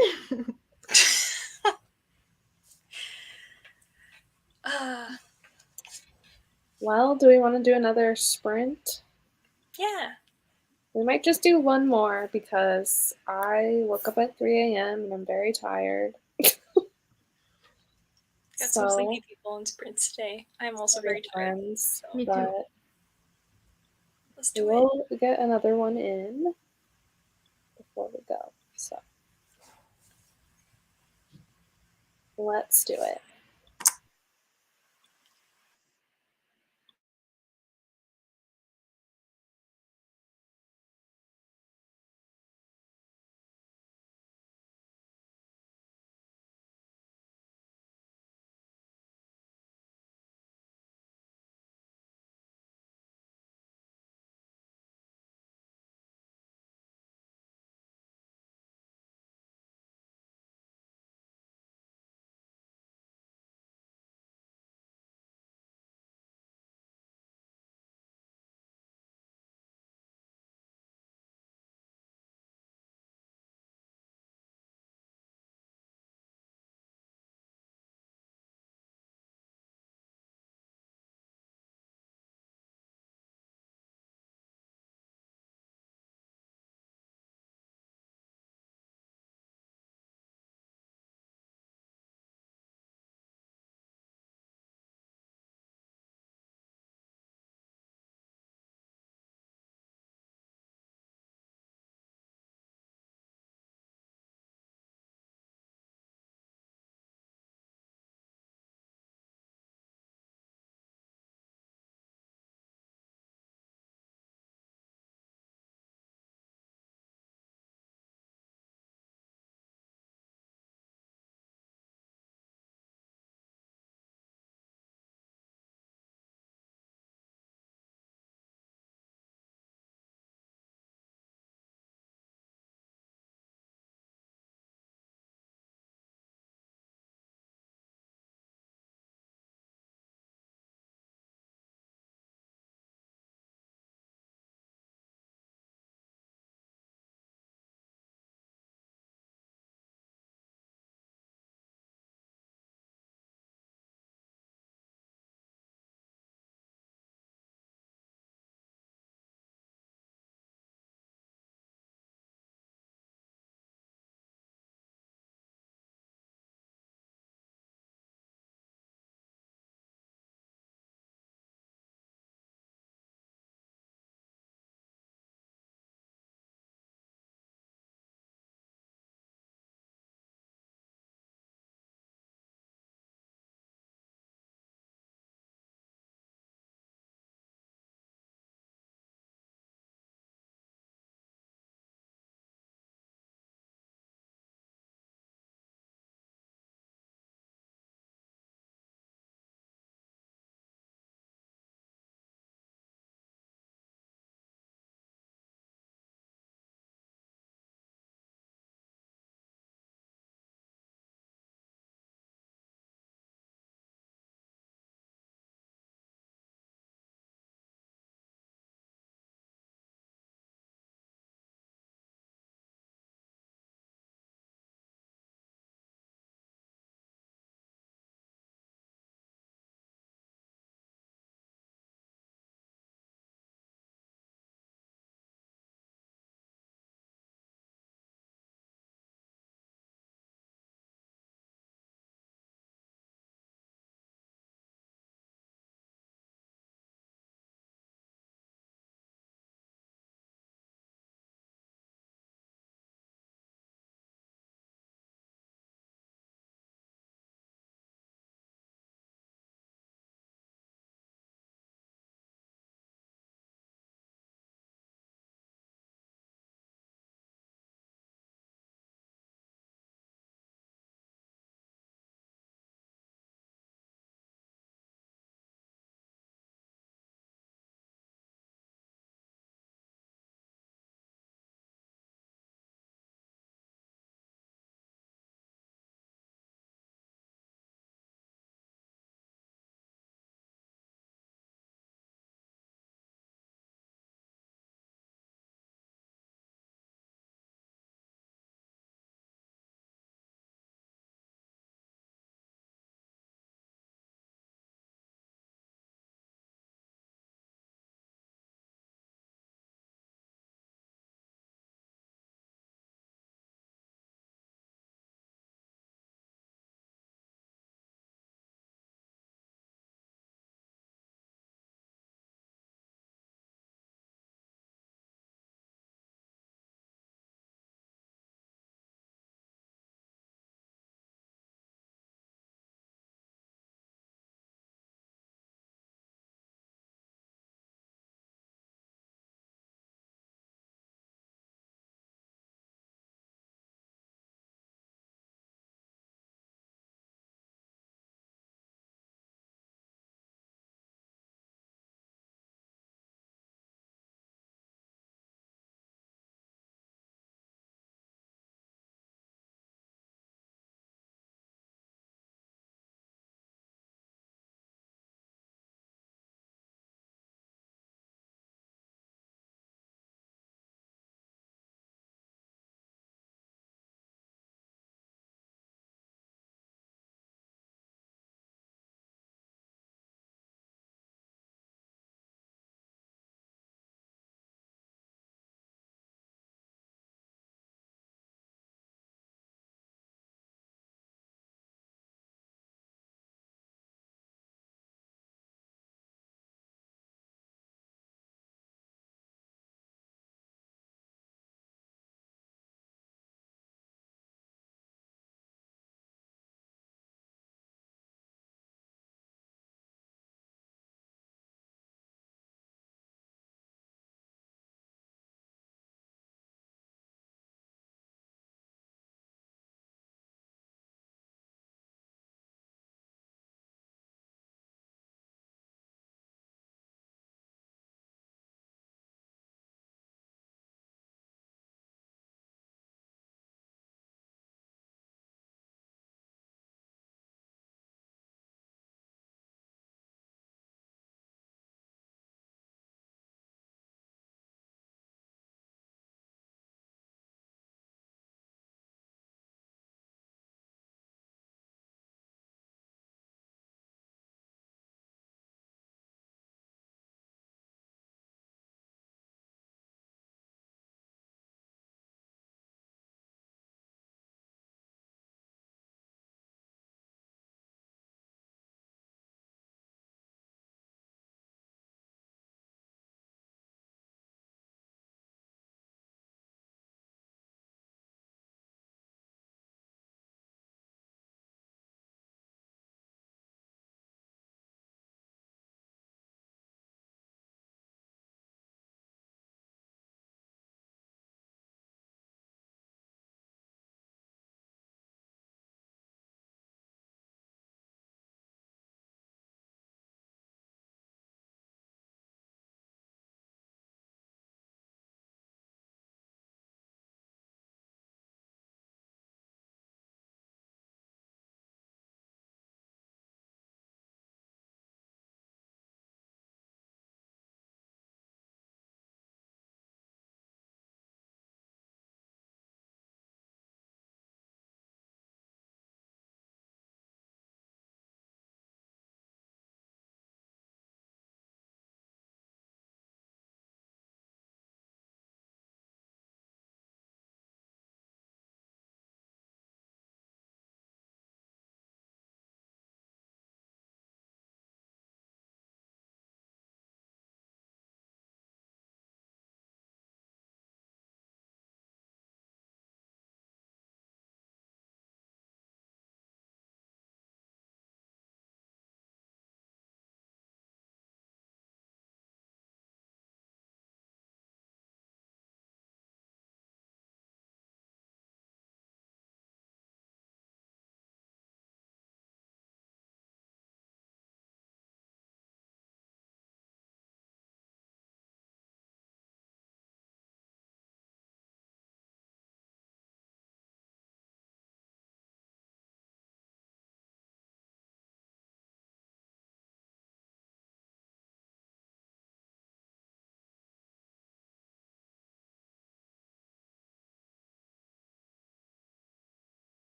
Well, do we want to do another sprint? Yeah. We might just do one more because I woke up at 3 a.m. and I'm very tired. Got some sleepy people in sprints today. I'm also very tired. So, Me too. Let's do we'll get another one in before we go. So let's do it.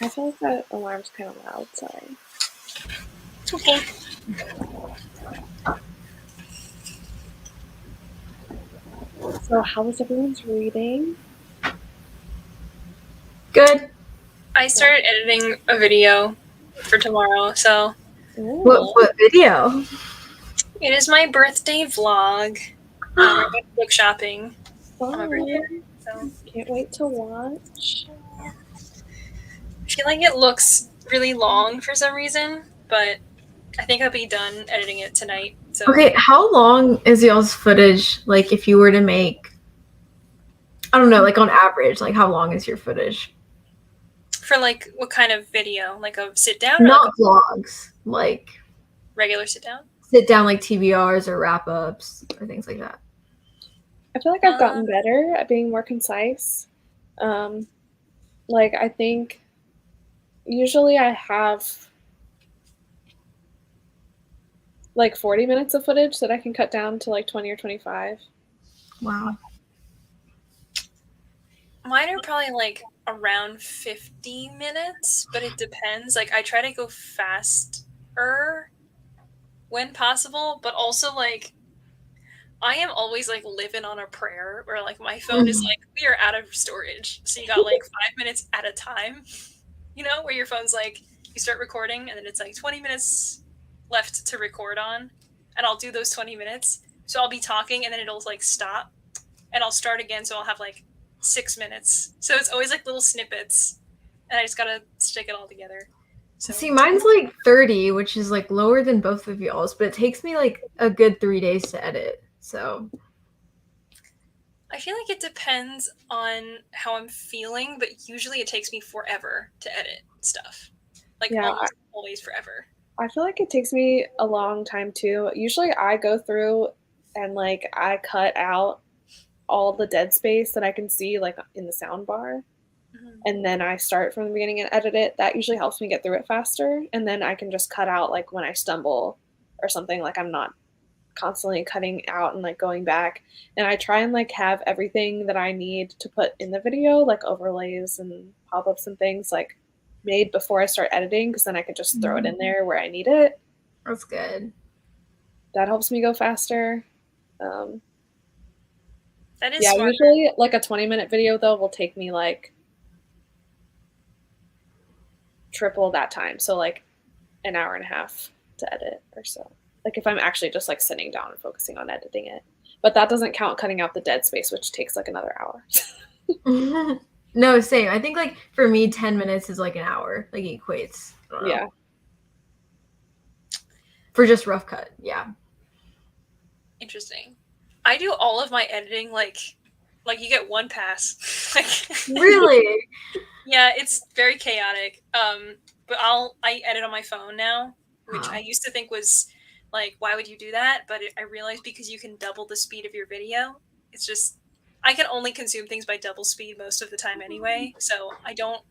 I feel like that alarm's kind of loud. Sorry. It's okay. So, how was everyone's reading? Good. I started editing a video for tomorrow, so What video? it is my birthday vlog. I went book shopping on my birthday, so Can't wait to watch. I feel like it looks really long for some reason, but I think I'll be done editing it tonight. So Okay, how long is y'all's footage? Like, if you were to make, I don't know, like on average, like how long is your footage? for like what kind of video? Like a sit down or Not like a vlogs, like regular sit down? sit down like TBRs or wrap ups or things like that. I feel like I've gotten better at being more concise. Like, I think usually I have like 40 minutes of footage that I can cut down to like 20 or 25. Wow. Mine are probably like around 50 minutes, but it depends. Like I try to go faster when possible, but also like I am always like living on a prayer where like my phone is like, we are out of storage. So you got like 5 minutes at a time, you know, where your phone's like, you start recording and then it's like 20 minutes left to record on. And I'll do those 20 minutes. So I'll be talking and then it'll like stop and I'll start again. So I'll have like 6 minutes. So it's always like little snippets and I just got to stick it all together. So See, mine's like 30, which is like lower than both of y'all's, but it takes me like a good 3 days to edit. So I feel like it depends on how I'm feeling, but usually it takes me forever to edit stuff. Like almost always forever. I feel like it takes me a long time too. Usually I go through and like I cut out all the dead space that I can see like in the sound bar. And then I start from the beginning and edit it. That usually helps me get through it faster. And then I can just cut out like when I stumble or something, like I'm not constantly cutting out and like going back. And I try and like have everything that I need to put in the video, like overlays and pop-ups and things, like made before I start editing, because then I can just throw it in there where I need it. that's good. That helps me go faster. That is yeah, smart. usually like a 20-minute video though will take me like triple that time. So like an hour and a half to edit or so. Like if I'm actually just like sitting down and focusing on editing it. But that doesn't count cutting out the dead space, which takes like another hour. No, same. I think like for me, 10 minutes is like an hour. Like it equates. Yeah. For just rough cut. Yeah. Interesting. I do all of my editing like you get one pass. Like Really? Yeah, it's very chaotic. But I edit on my phone now, which I used to think was like, why would you do that? But I realized because you can double the speed of your video. It's just I can only consume things by double speed most of the time anyway. So I don't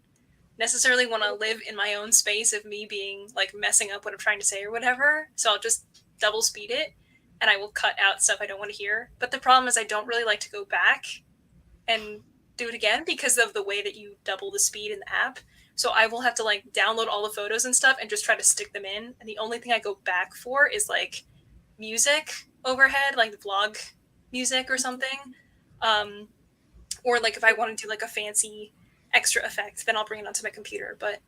necessarily want to live in my own space of me being like messing up what I'm trying to say or whatever. So I'll just double speed it and I will cut out stuff I don't want to hear. But the problem is I don't really like to go back and do it again because of the way that you double the speed in the app. So I will have to like download all the photos and stuff and just try to stick them in. And the only thing I go back for is like music overhead, like vlog music or something. Or like if I want to do like a fancy extra effect, then I'll bring it onto my computer. But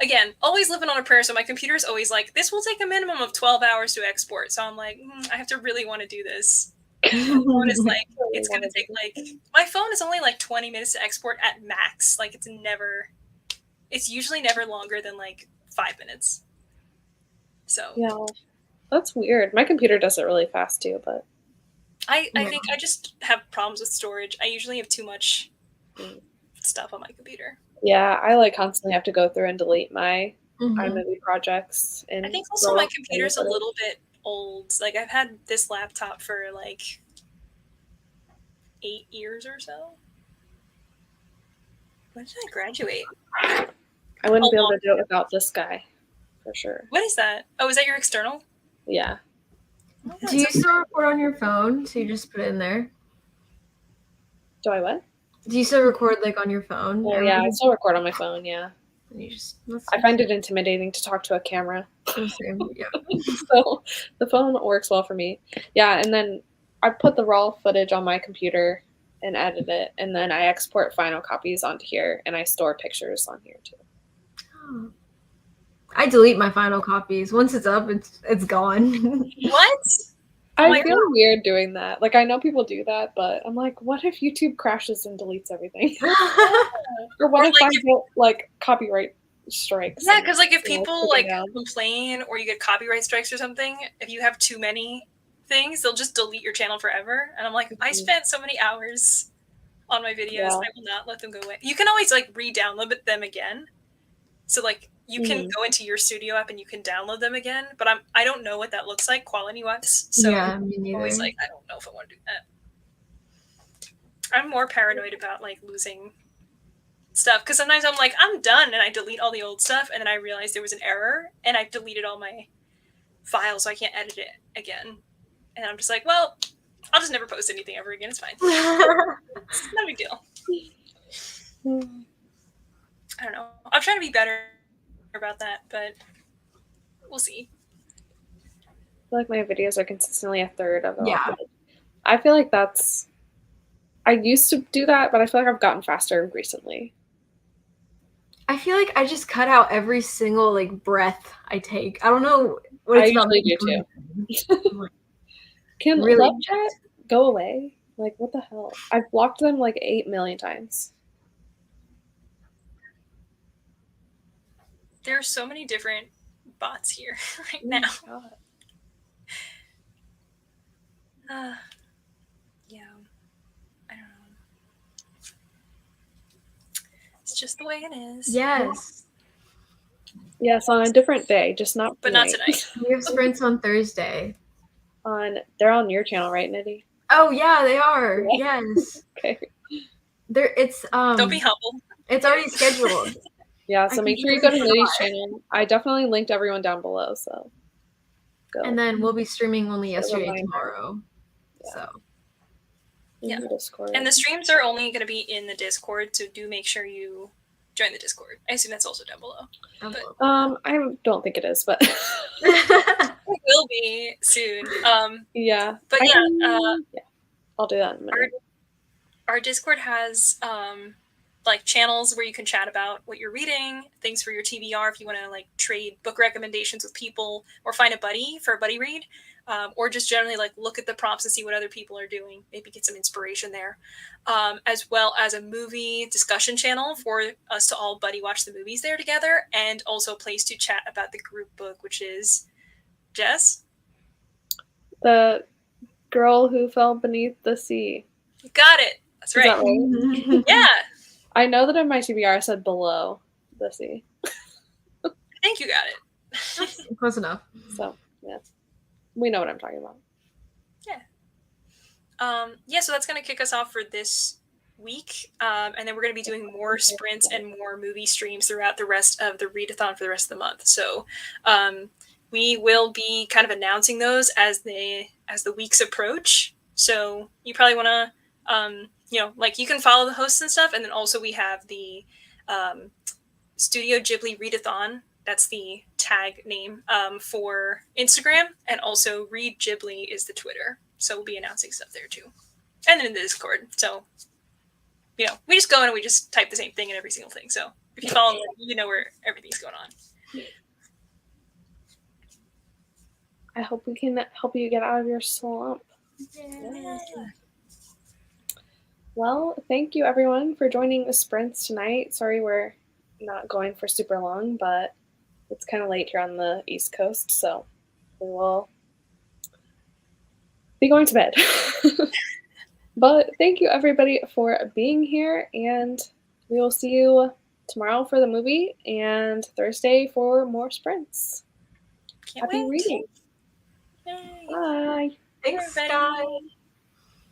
again, always living on a prayer. So my computer is always like, this will take a minimum of 12 hours to export. So I'm like, I have to really want to do this. Phone is like, it's going to take like, my phone is only like 20 minutes to export at max. Like it's usually never longer than like 5 minutes. So yeah, that's weird. My computer does it really fast too, but I think I just have problems with storage. I usually have too much stuff on my computer. Yeah, I like constantly have to go through and delete my iMovie projects. And I think also my computer's a little bit old. Like I've had this laptop for like 8 years or so. When did I graduate? I wouldn't be able to do it without this guy, for sure. What is that? Oh, is that your external? Yeah. Oh, do you still record on your phone? So you just put it in there? Do I what? Do you still record like on your phone? Oh, yeah, I still record on my phone, yeah. and you just. I find it intimidating to talk to a camera. Yeah. So the phone works well for me. Yeah, and then I put the raw footage on my computer and edit it, and then I export final copies onto here, and I store pictures on here too. Oh. I delete my final copies. Once it's up, it's gone. What? I feel weird doing that. Like, I know people do that, but I'm like, what if YouTube crashes and deletes everything? Or what if I get, like, copyright strikes? Yeah, because, like, if people, like, complain or you get copyright strikes or something, if you have too many things, they'll just delete your channel forever. And I'm like, I spent so many hours on my videos. I will not let them go away. You can always, like, re-download them again. So, like, you can go into your studio app and you can download them again, but I don't know what that looks like quality-wise. So yeah, me neither. I'm always like, I don't know if I want to do that. I'm more paranoid about, like, losing stuff, because sometimes I'm like, I'm done, and I delete all the old stuff, and then I realize there was an error, and I've deleted all my files, so I can't edit it again. And I'm just like, well, I'll just never post anything ever again. It's fine. It's no big deal. I don't know. I'm trying to be better about that, but we'll see. I feel like my videos are consistently a third of it. Yeah. I feel like that's... I used to do that, but I feel like I've gotten faster recently. I feel like I just cut out every single, like, breath I take. I don't know what it's about. I usually do too. Can love chat go away? Like, what the hell? I've blocked them like 8 million times. There are so many different bots here right now. Yeah. I don't know. It's just the way it is. Yes. Yes, on a different day, just not. But not tonight. We have sprints on Thursday. They're on your channel, right, Nitty? Oh yeah, they are. Yeah. Yes. Okay. It's Don't be humble. It's already scheduled. Yeah, so make sure you go to Nitty's channel. I definitely linked everyone down below, so go. And then we'll be streaming only yesterday tomorrow. Yeah. So yeah. Discord. And the streams are only going to be in the Discord, so do make sure you join the Discord. I assume that's also down below. But, I don't think it is, but it will be soon. Yeah. But yeah, I'll do that in a minute. Our Discord has like channels where you can chat about what you're reading, things for your TBR if you want to like trade book recommendations with people, or find a buddy for a buddy read, or just generally like look at the prompts and see what other people are doing, maybe get some inspiration there, as well as a movie discussion channel for us to all buddy watch the movies there together, and also a place to chat about the group book, which is Jess? The Girl Who Fell Beneath the Sea. You got it. That's right. That right? Yeah. I know that in my TBR I said below the sea. I think you got it. Close enough. So, yeah. We know what I'm talking about. Yeah. Yeah, so that's going to kick us off for this week. And then we're going to be doing more sprints and more movie streams throughout the rest of the readathon for the rest of the month. So we will be kind of announcing those as the weeks approach. So you probably want to... like you can follow the hosts and stuff. And then also we have the Studio Ghibli Readathon. That's the tag name for Instagram. And also Read Ghibli is the Twitter. So we'll be announcing stuff there too. And then in the Discord. So, we just go in and we just type the same thing in every single thing. So if you follow, you know where everything's going on. I hope we can help you get out of your slump. Yeah. Well, thank you everyone for joining the sprints tonight. Sorry we're not going for super long, but it's kind of late here on the East Coast, so we will be going to bed. But thank you everybody for being here, and we will see you tomorrow for the movie and Thursday for more sprints. Happy reading. Yay. Bye. Thanks, guys.